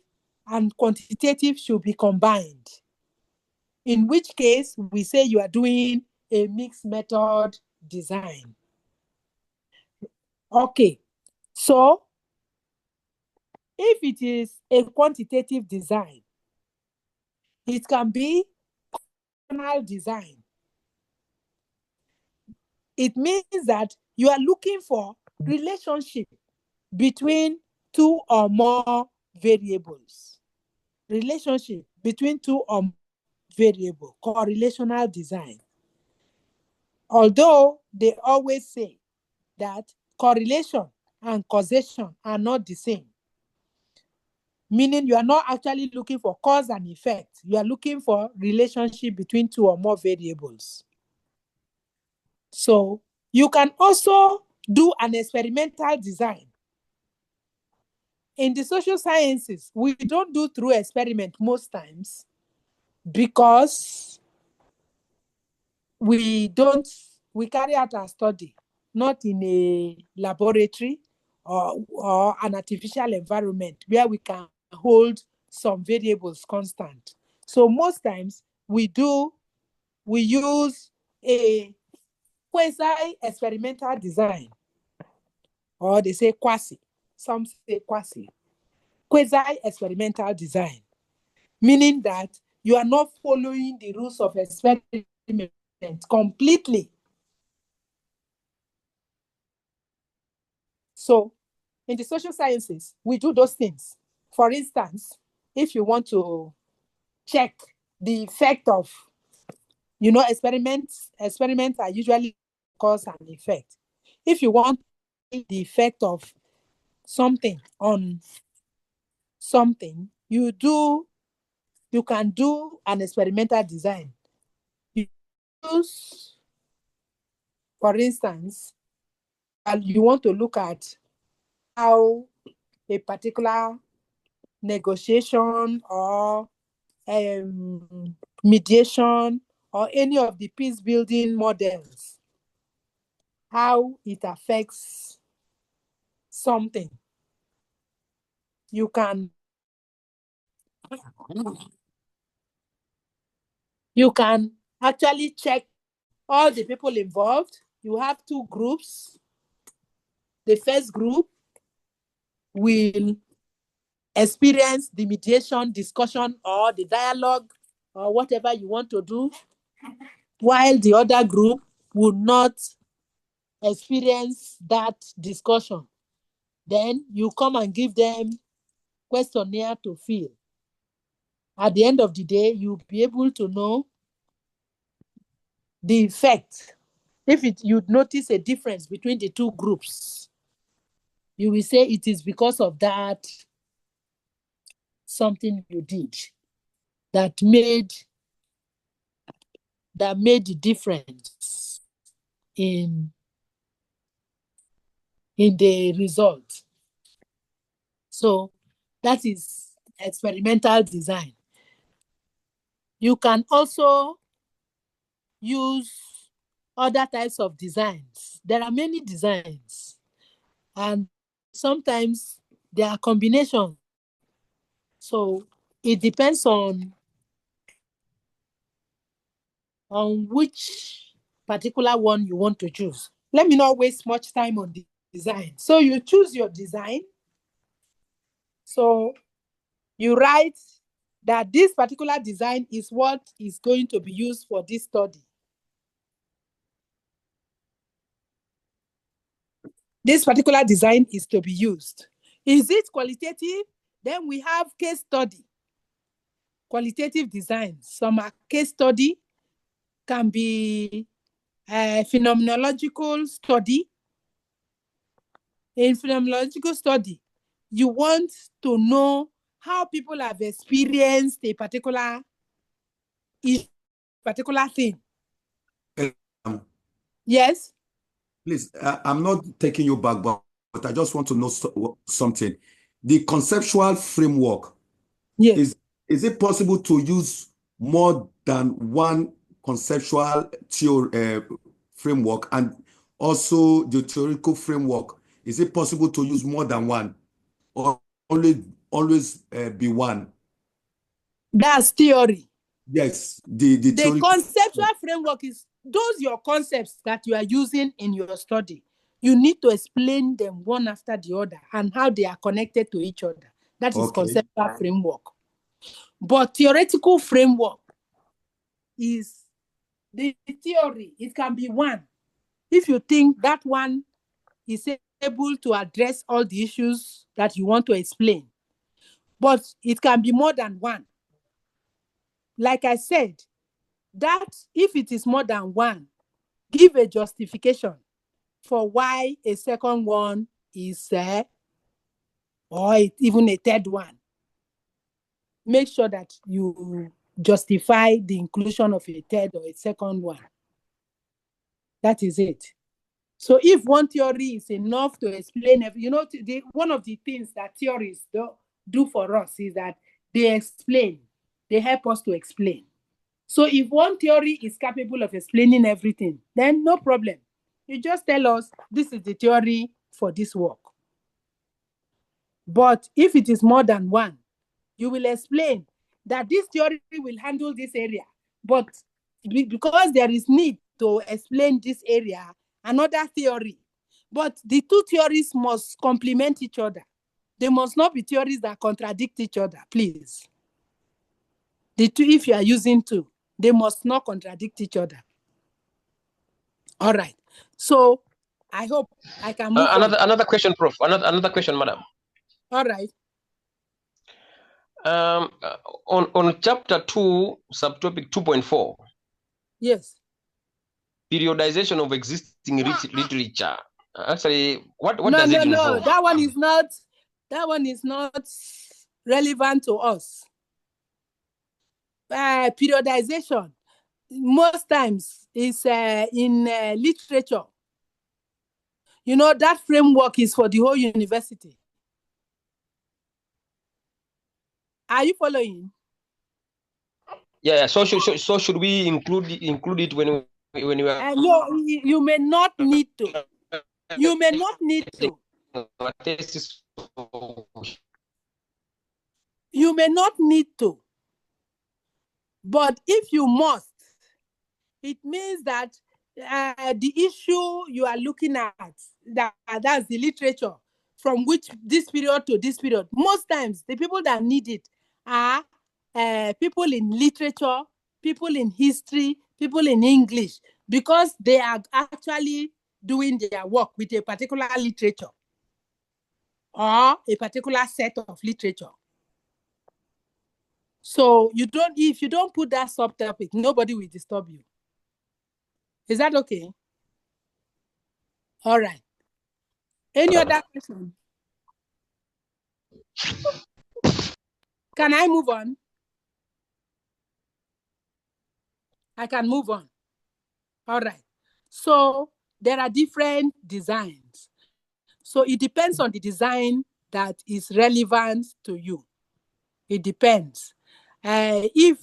and quantitative should be combined. In which case, we say you are doing a mixed method design. Okay, so if it is a quantitative design, it can be conditional design. It means that you are looking for relationship between two or more variables. Relationship between two or more variables, correlational design. Although they always say that correlation and causation are not the same. Meaning you are not actually looking for cause and effect. You are looking for relationship between two or more variables. So you can also do an experimental design. In the social sciences, we don't do through experiment most times because we carry out our study not in a laboratory or an artificial environment where we can hold some variables constant. So most times we use a quasi-experimental design, or they say quasi, some say quasi. Quasi-experimental design, meaning that you are not following the rules of experiment completely. So in the social sciences, we do those things. For instance, if you want to check the effect of, experiments are usually cause and effect. If you want the effect of something on something, you can do an experimental design. You use, for instance, you want to look at how a particular negotiation or mediation or any of the peace building models, how it affects something. You can actually check all the people involved. You have two groups. The first group will experience the mediation, discussion, or the dialogue, or whatever you want to do, while the other group will not experience that discussion. Then you come and give them questionnaire to fill. At the end of the day, you'll be able to know the effect. If you'd notice a difference between the two groups, you will say it is because of that something you did that made the difference in the result. So that is experimental design. You can also use other types of designs. There are many designs, and sometimes there are combinations. So it depends on which particular one you want to choose. Let me not waste much time on the design. So you choose your design. So you write that this particular design is what is going to be used for this study. This particular design is to be used. Is it qualitative? Then we have case study. Qualitative design. Some are case study, can be a phenomenological study. In phenomenological study, you want to know how people have experienced a particular issue, particular thing. Yes? Please, I'm not taking you back, but I just want to know something. The conceptual framework, yes. Is it possible to use more than one conceptual theory framework, and also the theoretical framework? Is it possible to use more than one, or always be one? That's theory. Yes, the conceptual framework is those your concepts that you are using in your study. You need to explain them one after the other and how they are connected to each other. That is conceptual framework. But theoretical framework is the theory. It can be one. If you think that one is able to address all the issues that you want to explain. But it can be more than one. Like I said, that if it is more than one, give a justification for why a second one is there, or even a third one. Make sure that you justify the inclusion of a third or a second one. That is it. So if one theory is enough to explain, one of the things that theories do for us is that they explain. They help us to explain. So if one theory is capable of explaining everything, then no problem. You just tell us, this is the theory for this work. But if it is more than one, you will explain that this theory will handle this area. But because there is need to explain this area, another theory. But the two theories must complement each other. They must not be theories that contradict each other, please. The two, if you are using two, they must not contradict each other. All right. So I hope I can move on. Another question, Prof. Another question, madam. All right. On chapter 2, subtopic 2.4. Yes. Periodization of existing literature. Actually, what does it No, involve? that one is not relevant to us. Periodization most times is in literature. You know, that framework is for the whole university. Are you following? Yeah. So should we include it when we are? No, you may not need to. You may not need to. You may not need to. But if you must, it means that the issue you are looking at, that's the literature from which this period to this period. Most times, the people that need it are people in literature, people in history, people in English, because they are actually doing their work with a particular literature or a particular set of literature. So if you don't put that subtopic, nobody will disturb you. Is that okay? All right. Any other question? Can I move on? I can move on. All right. So there are different designs. So it depends on the design that is relevant to you. It depends. If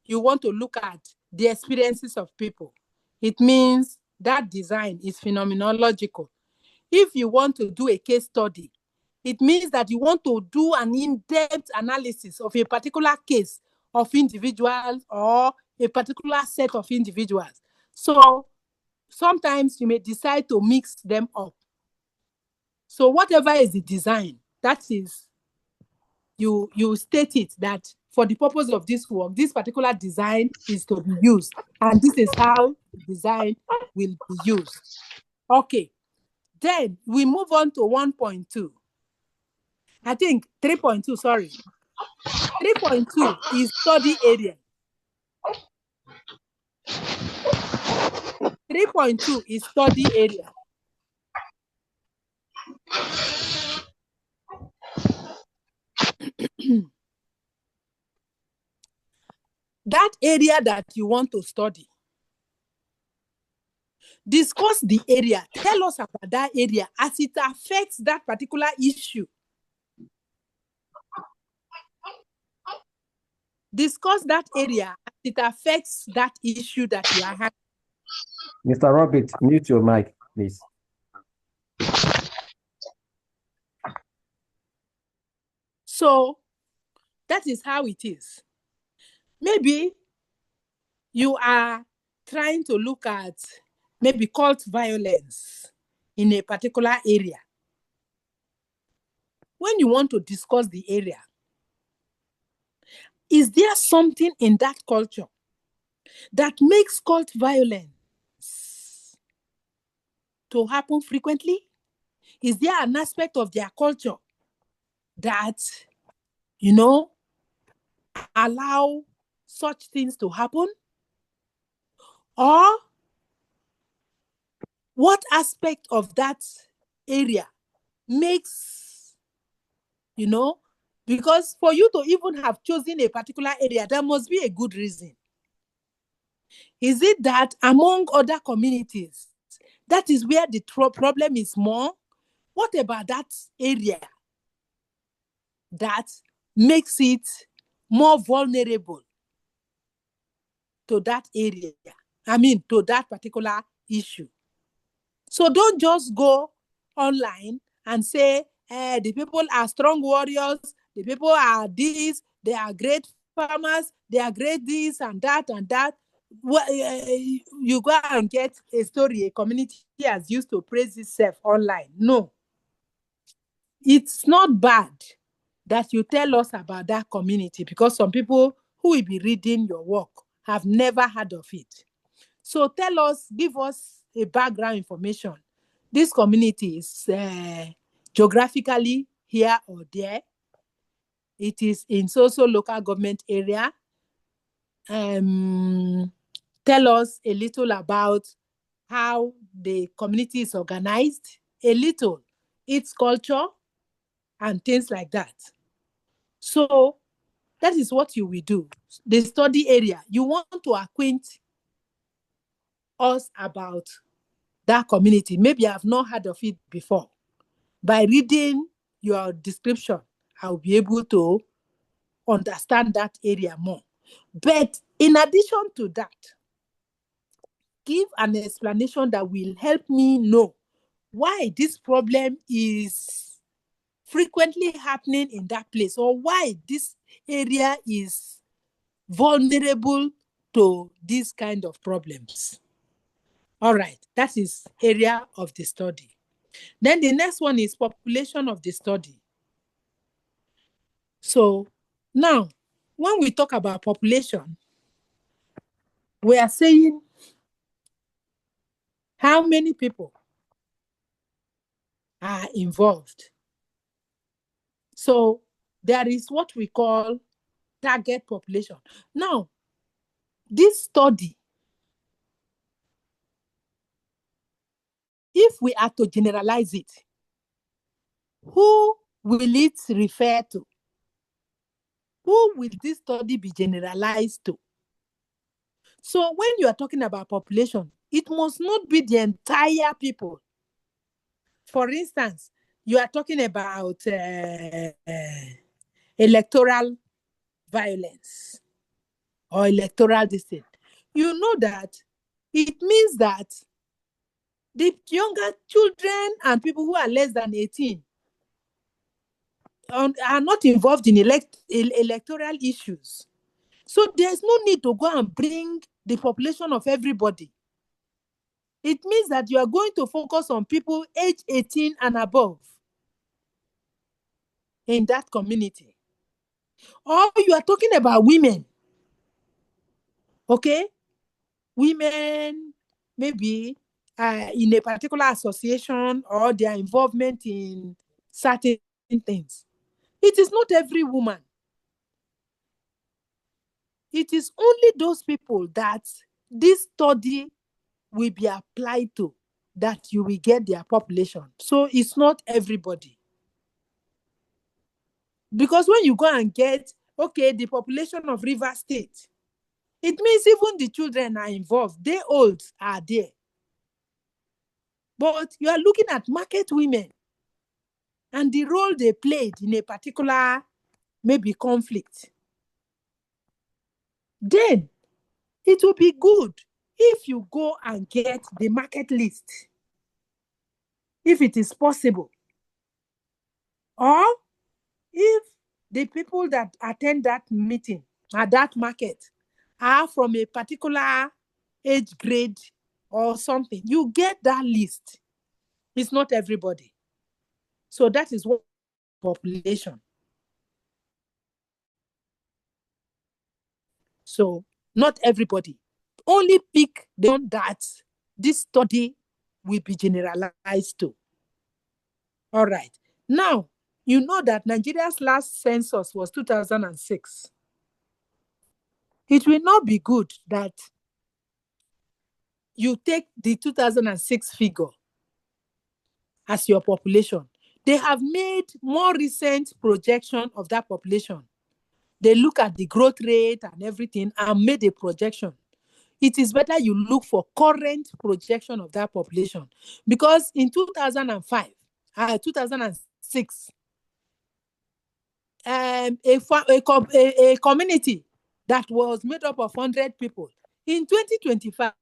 you want to look at the experiences of people, it means that design is phenomenological. If you want to do a case study, it means that you want to do an in-depth analysis of a particular case of individuals or a particular set of individuals. So sometimes you may decide to mix them up. So whatever is the design, that is, you state it that for the purpose of this work, this particular design is to be used. And this is how the design will be used. Okay. Then we move on to 1.2. I think 3.2, sorry. 3.2 is study area. 3.2 is study area. that area that you want to study. Discuss the area. Tell us about that area as it affects that particular issue. Discuss that area as it affects that issue that you are having. Mr. Robert, mute your mic, please. So that is how it is. Maybe you are trying to look at maybe cult violence in a particular area. When you want to discuss the area, is there something in that culture that makes cult violence to happen frequently? Is there an aspect of their culture that, allow such things to happen? Or what aspect of that area makes, because for you to even have chosen a particular area, there must be a good reason. Is it that among other communities, that is where the problem is more? What about that area that makes it more vulnerable to that area? To that particular issue. So don't just go online and say, the people are strong warriors, the people are this, they are great farmers, they are great this and that and that. You go and get a story a community has used to praise itself online. No. It's not bad that you tell us about that community, because some people who will be reading your work have never heard of it. So tell us, give us a background information. This community is geographically here or there. It is in so-so local government area. Tell us a little about how the community is organized, a little, its culture, and things like that. So that is what you will do. The study area, you want to acquaint us about that community. Maybe I've not heard of it before. By reading your description, I'll be able to understand that area more. But in addition to that, give an explanation that will help me know why this problem is frequently happening in that place, or why this area is vulnerable to these kind of problems. All right, that is area of the study. Then the next one is population of the study. So now, when we talk about population, we are saying how many people are involved. So there is what we call target population. Now, this study, if we are to generalize it, who will it refer to? Who will this study be generalized to? So when you are talking about population, it must not be the entire people. For instance, you are talking about electoral violence or electoral dissent. You know that it means that the younger children and people who are less than 18 are not involved in electoral issues. So there's no need to go and bring the population of everybody. It means that you are going to focus on people age 18 and above in that community. Or you are talking about women. Okay? Women, maybe in a particular association, or their involvement in certain things. It is not every woman. It is only those people that this study will be applied to, that you will get their population. So it's not everybody. Because when you go and get, okay, the population of River State, it means even the children are involved. They old are there. But you are looking at market women and the role they played in a particular, maybe, conflict. Then it will be good if you go and get the market list, if it is possible. Or if the people that attend that meeting at that market are from a particular age grade or something, you get that list. It's not everybody. So that is what population. So not everybody. Only pick the one that this study will be generalized to. All right. Now, you know that Nigeria's last census was 2006. It will not be good that you take the 2006 figure as your population. They have made more recent projection of that population. They look at the growth rate and everything and made a projection. It is better you look for current projection of that population, because in 2005, 2006, a community that was made up of 100 people in 2025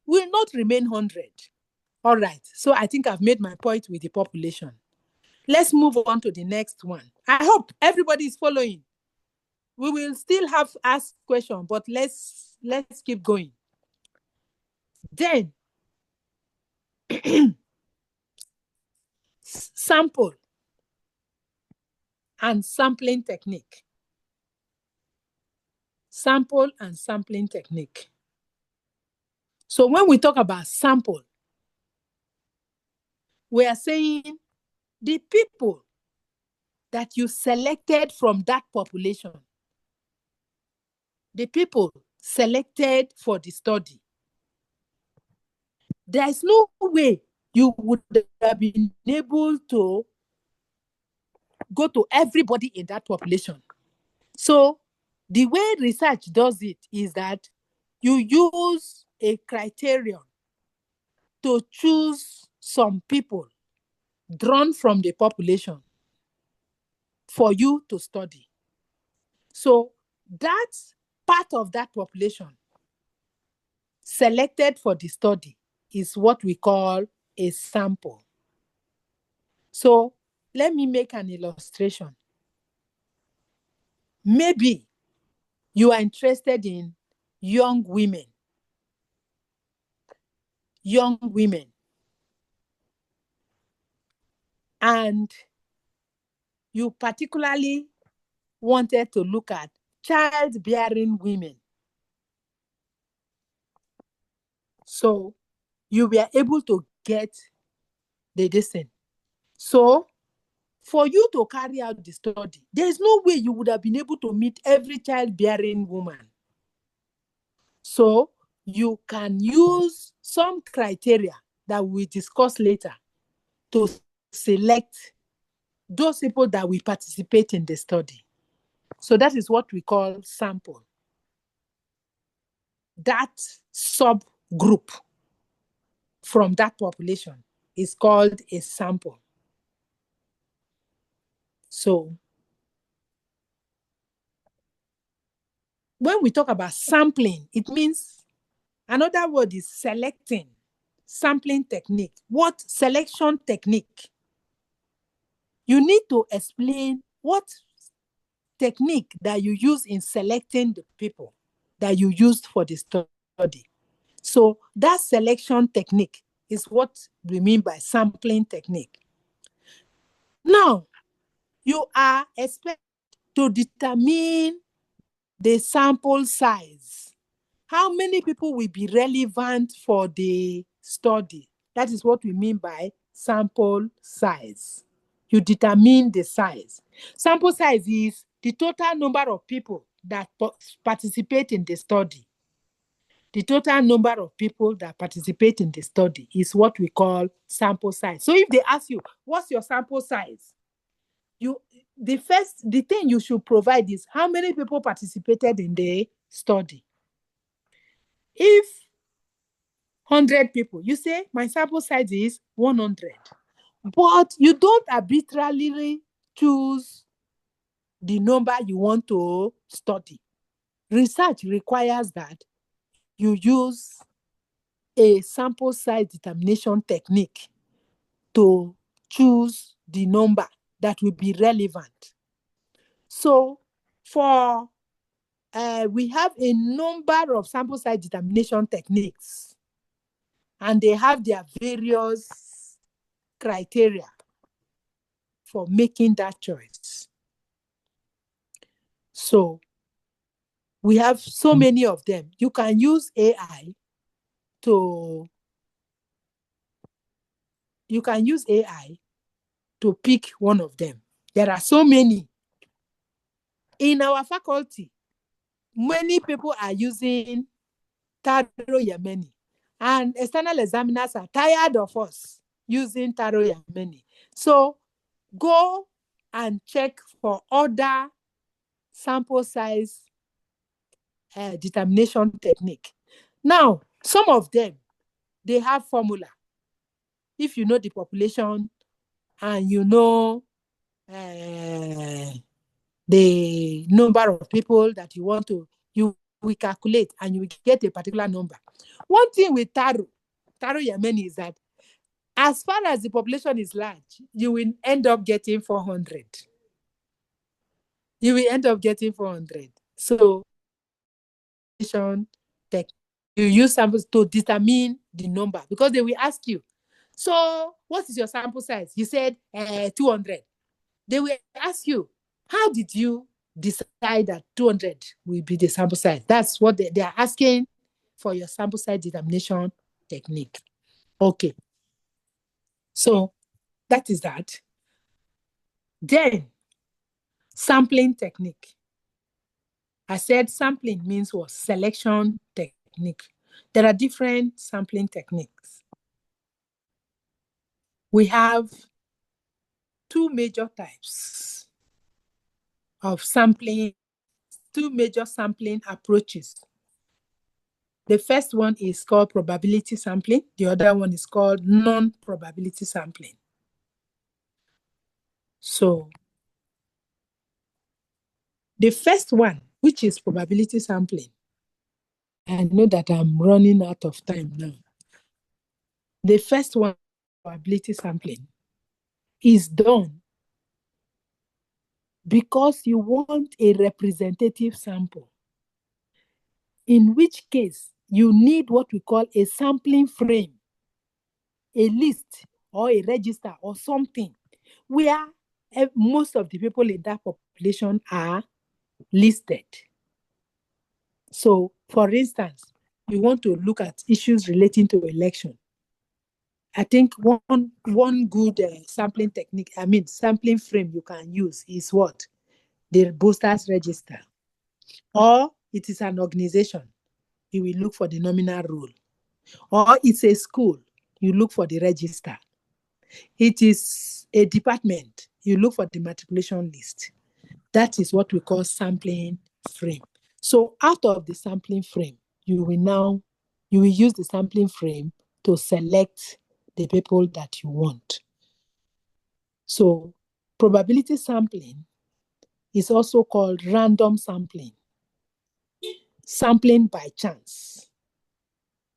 will not remain 100. All right. So I think I've made my point with the population. Let's move on to the next one. I hope everybody is following. We will still have asked questions, but let's keep going. Then sample and sampling technique. Sample and sampling technique. So when we talk about sample, we are saying the people that you selected from that population, the people selected for the study. There is no way you would have been able to go to everybody in that population. So the way research does it is that you use a criterion to choose some people drawn from the population for you to study. So that part of that population selected for the study is what we call a sample. So let me make an illustration. Maybe you are interested in young women. And you particularly wanted to look at childbearing women. So you were able to get the distance. So for you to carry out the study, there's no way you would have been able to meet every childbearing woman. So you can use some criteria that we discuss later to select those people that will participate in the study. So that is what we call sample. That subgroup from that population is called a sample. So when we talk about sampling, it means another word is selecting, sampling technique. What selection technique? You need to explain what technique that you use in selecting the people that you used for the study. So that selection technique is what we mean by sampling technique. Now, you are expected to determine the sample size. How many people will be relevant for the study? That is what we mean by sample size. You determine the size. Sample size is the total number of people that participate in the study. The total number of people that participate in the study is what we call sample size. So if they ask you, what's your sample size? the thing you should provide is how many people participated in the study. If 100 people, you say my sample size is 100, but you don't arbitrarily choose the number you want to study. Research requires that you use a sample size determination technique to choose the number that will be relevant. So we have a number of sample size determination techniques, and they have their various criteria for making that choice. So we have so many of them. You can use AI to pick one of them. There are so many. In our faculty, many people are using Taro Yemeni, and external examiners are tired of us using Taro Yemeni. So go and check for other sample size determination technique. Now, some of them, they have formula. If you know the population and you know the number of people that you want to, you will calculate and you will get a particular number. One thing with Taro Yemeni is that as far as the population is large, you will end up getting 400. You will end up getting 400. So you use samples to determine the number because they will ask you, so what is your sample size? You said 200. They will ask you, how did you decide that 200 will be the sample size? That's what they are asking for, your sample size determination technique. Okay. So that is that. Then sampling technique. I said sampling means what? Selection technique. There are different sampling techniques. We have two major types of sampling, two major sampling approaches. The first one is called probability sampling. The other one is called non-probability sampling. So the first one, which is probability sampling, I know that I'm running out of time now. The first one, probability sampling, is done because you want a representative sample, in which case you need what we call a sampling frame, a list or a register or something where most of the people in that population are listed. So, for instance, you want to look at issues relating to election. I think one good sampling technique, sampling frame you can use is what? The boosters register. Or it is an organization, you will look for the nominal roll. Or it's a school, you look for the register. It is a department, you look for the matriculation list. That is what we call sampling frame. So out of the sampling frame, you will use the sampling frame to select the people that you want. So probability sampling is also called random sampling by chance.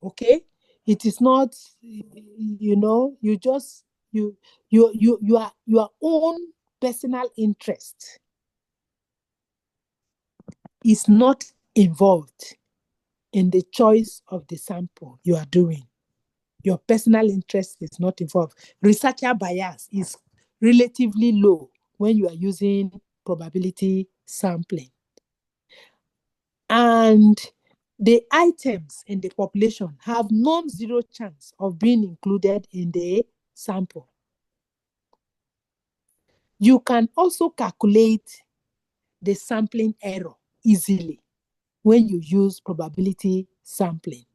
Okay? It is not, your own personal interest is not involved in the choice of the sample you are doing. Your personal interest is not involved. Researcher bias is relatively low when you are using probability sampling. And the items in the population have non-zero chance of being included in the sample. You can also calculate the sampling error easily when you use probability sampling.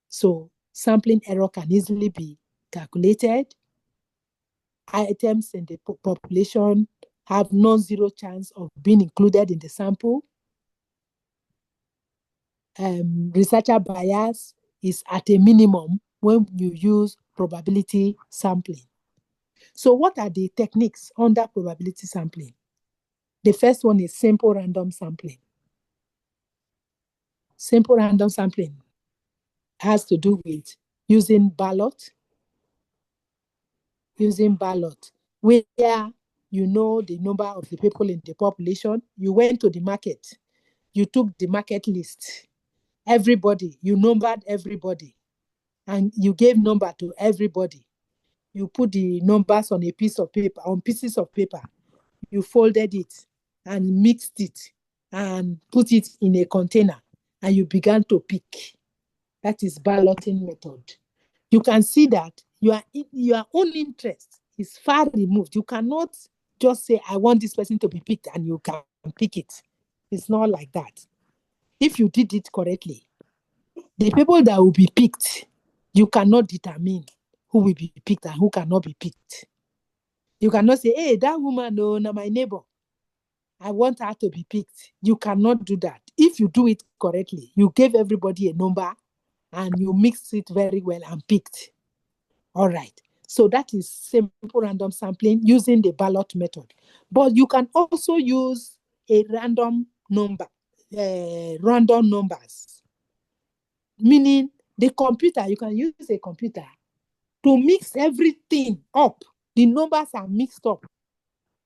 So sampling error can easily be calculated. items in the population have non-zero chance of being included in the sample. Researcher bias is at a minimum when you use probability sampling. So what are the techniques under probability sampling? The first one is simple random sampling. Simple random sampling has to do with using ballot, where you know the number of the people in the population. You went to the market, you took the market list, everybody, you numbered everybody, and you gave number to everybody. You put the numbers on a piece of paper, on pieces of paper. You folded it and mixed it and put it in a container, and you began to pick. That is balloting method. You can see that your own interest is far removed. You cannot just say, I want this person to be picked, and you can pick it. It's not like that. If you did it correctly, the people that will be picked, you cannot determine who will be picked and who cannot be picked. You cannot say, hey, that woman, no, my neighbor, I want her to be picked. You cannot do that. If you do it correctly, you gave everybody a number and you mix it very well and picked. All right. So that is simple random sampling using the ballot method. But you can also use a random number, random numbers. Meaning the computer, you can use a computer to mix everything up. The numbers are mixed up.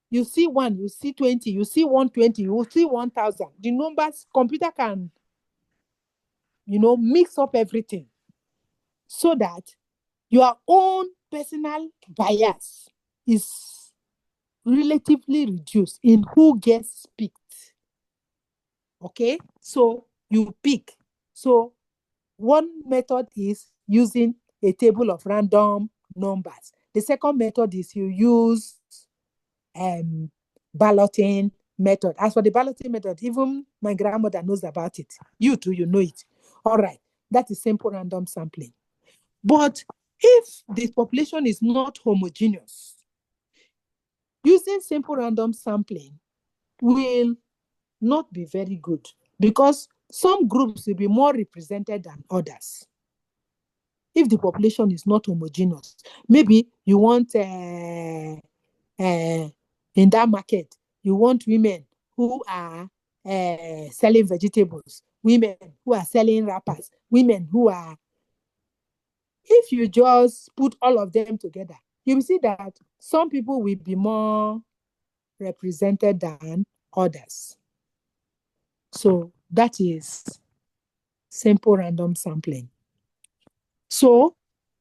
You see 1, you see 20, you see 120, you see 1,000. The numbers, computer can, mix up everything so that your own personal bias is relatively reduced in who gets picked. Okay, so you pick. So one method is using a table of random numbers. The second method is you use balloting method. As for the balloting method, even my grandmother knows about it. You too, you know it. All right, that is simple random sampling. But if the population is not homogeneous, using simple random sampling will not be very good because some groups will be more represented than others. If the population is not homogeneous, maybe you want in that market, you want women who are selling vegetables, women who are selling wrappers, women who are... If you just put all of them together, you will see that some people will be more represented than others. So that is simple random sampling. So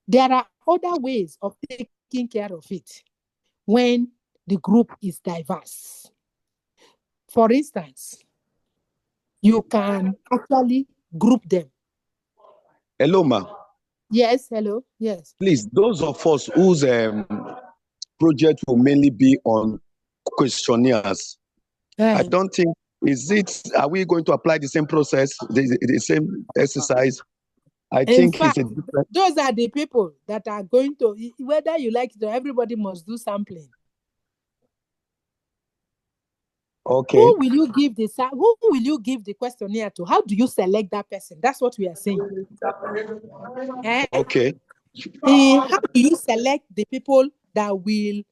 there are other ways of taking care of it when the group is diverse. For instance, you can actually group them. Hello, ma. Yes, hello, yes. Please, those of us whose project will mainly be on questionnaires, I don't think, are we going to apply the same process, the same exercise? I think fact, it's a different... Those are the people that are going to, whether you like it or everybody must do sampling. Okay. Who will you give the questionnaire to? How do you select that person? That's what we are saying. Okay. How do you select the people that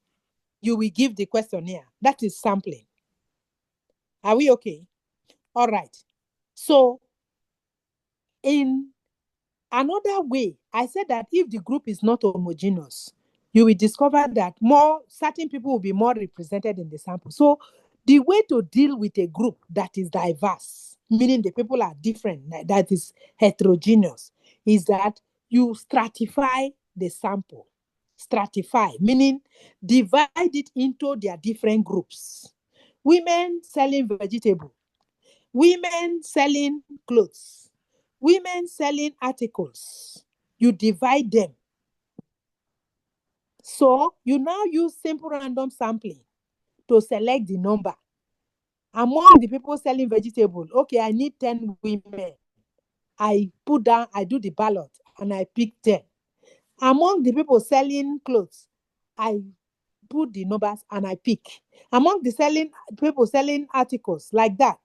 you will give the questionnaire? That is sampling. Are we okay? All right. So in another way, I said that if the group is not homogeneous, you will discover that certain people will be more represented in the sample. So the way to deal with a group that is diverse, meaning the people are different, that is heterogeneous, is that you stratify the sample. Stratify, meaning divide it into their different groups. Women selling vegetable, women selling clothes, women selling articles. You divide them. So you now use simple random sampling to select the number. Among the people selling vegetables, okay, I need 10 women. I do the ballot and I pick 10. Among the people selling clothes, I put the numbers and I pick. Among the people selling articles like that,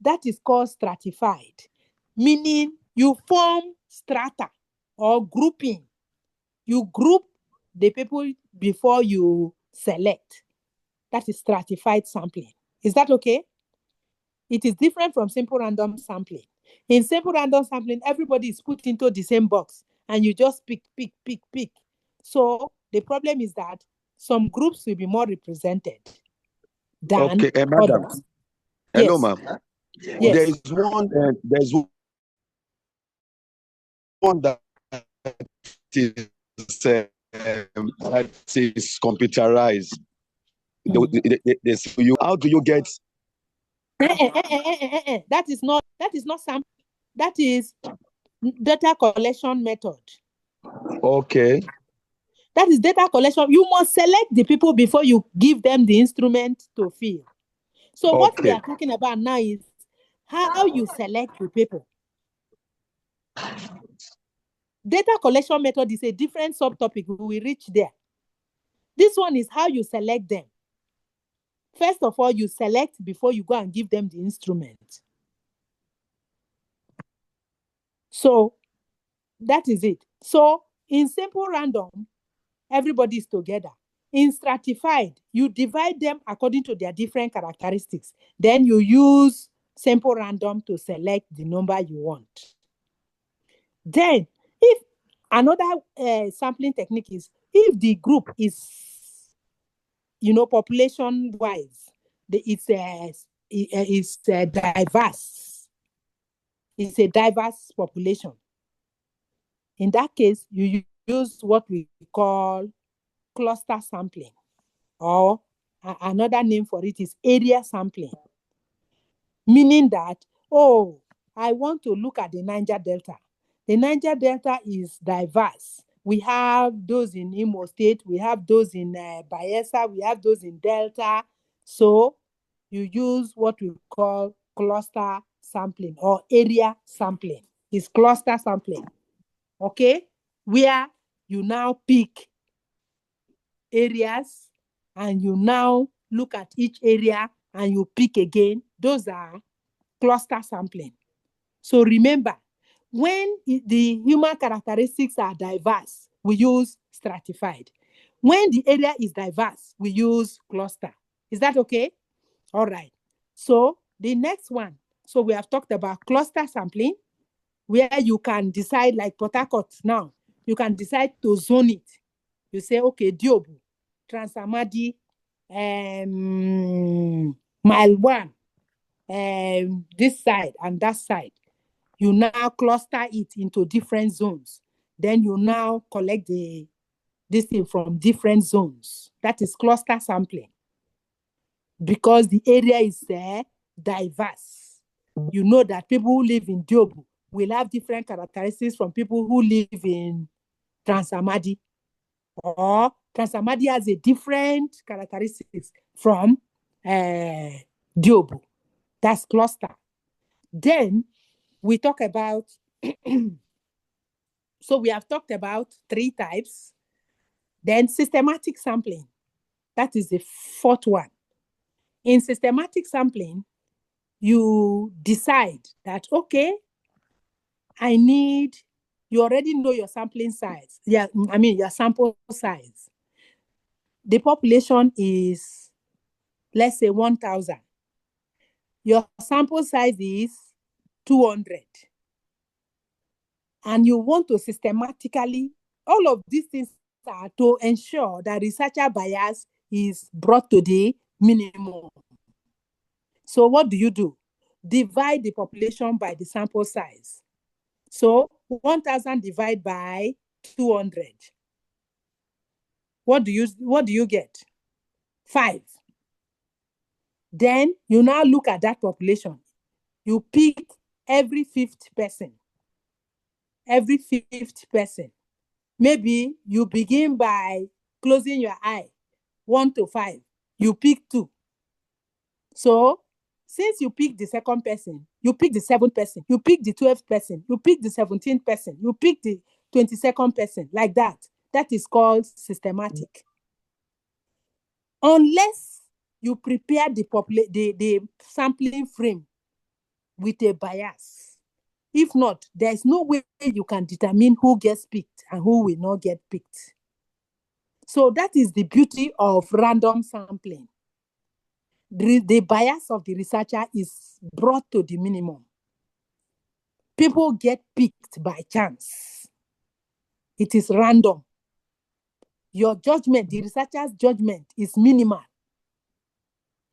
that is called stratified, meaning you form strata or grouping. You group the people before you select. That is stratified sampling. Is that okay? It is different from simple random sampling. In simple random sampling, everybody is put into the same box and you just pick. So the problem is that some groups will be more represented than madam. others. Hello, Yes. ma'am. Yes. There's one that is computerized. How do you get? That is not sample. That is data collection method. Okay. That is data collection. You must select the people before you give them the instrument to fill. So what we are talking about now is how you select the people. Data collection method is a different subtopic. We will reach there. This one is how you select them. First of all, you select before you go and give them the instrument. So that is it. So in simple random, everybody is together. In stratified, you divide them according to their different characteristics. Then you use simple random to select the number you want. Then, if another sampling technique is, if the group is, population-wise, it's diverse. It's a diverse population. In that case, you use what we call cluster sampling, or another name for it is area sampling, meaning that, I want to look at the Niger Delta. The Niger Delta is diverse. We have those in Imo State, we have those in Bayelsa, we have those in Delta. So you use what we call cluster sampling or area sampling. It's cluster sampling, okay? Where you now pick areas and you now look at each area and you pick again. Those are cluster sampling. So remember, when the human characteristics are diverse, we use stratified. When the area is diverse, we use cluster. Is that okay? All right. So the next one. So we have talked about cluster sampling, where you can decide, like Port Harcourt now, you can decide to zone it. You say, okay, Diobu, Transamadi, Mile 1, this side and that side. You now cluster it into different zones. Then you now collect this thing from different zones. That is cluster sampling. Because the area is diverse. You know that people who live in Diobu will have different characteristics from people who live in Transamadi. Or Transamadi has a different characteristics from Diobu. That's cluster. Then we talk about, so we have talked about 3 types. Then systematic sampling, that is the 4th one. In systematic sampling, you decide that, okay, you already know your sampling size. Yeah, I mean your sample size. The population is, let's say 1,000. Your sample size is 200. And you want to systematically, all of these things are to ensure that researcher bias is brought to the minimum. So what do? Divide the population by the sample size. So 1,000 divided by 200. What do you get? 5. Then you now look at that population. You pick every 5th person. Every 5th person. Maybe you begin by closing your eye, 1 to 5. You pick 2. So since you pick the 2nd person, you pick the 7th person, you pick the 12th person, you pick the 17th person, you pick the 22nd person, like that. That is called systematic. unless you prepare the sampling frame with a bias. If not, there is no way you can determine who gets picked and who will not get picked. So that is the beauty of random sampling. The bias of the researcher is brought to the minimum. People get picked by chance. It is random. Your judgment, the researcher's judgment, is minimal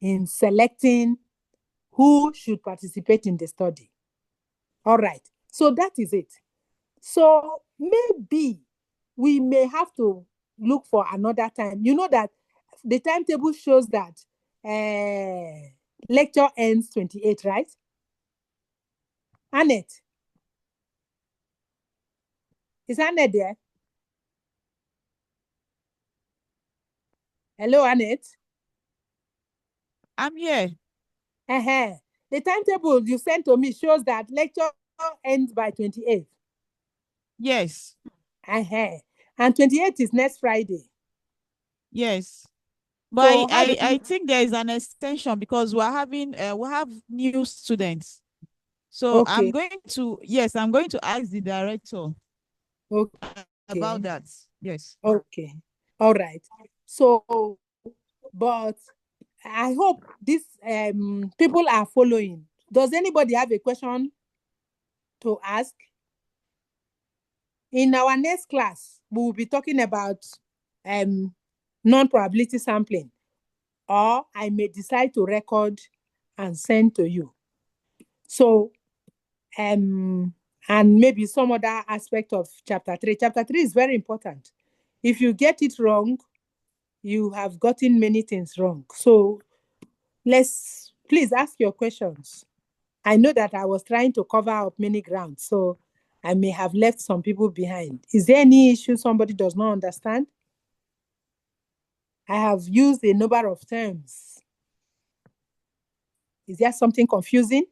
in selecting who should participate in the study. All right. So that is it. So maybe we may have to look for another time. You know that the timetable shows that lecture ends 28, right? Annette. Is Annette there? Hello, Annette. I'm here. The timetable you sent to me shows that lecture ends by 28th. Yes. And 28th is next Friday. Yes. But So I think there is an extension because we have new students. So okay. I'm going to ask the director about that. Yes. Okay. All right. So, but I hope these people are following. Does anybody have a question to ask? In our next class, we will be talking about non-probability sampling, or I may decide to record and send to you. So, and maybe some other aspect of chapter 3. Chapter 3 is very important. If you get it wrong, you have gotten many things wrong. So please ask your questions. I know that I was trying to cover up many grounds, so I may have left some people behind. Is there any issue somebody does not understand? I have used a number of terms. Is there something confusing?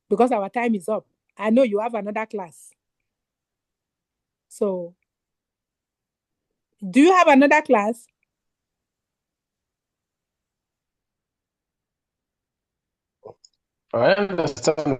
Because our time is up. I know you have another class. So, do you have another class? I understand.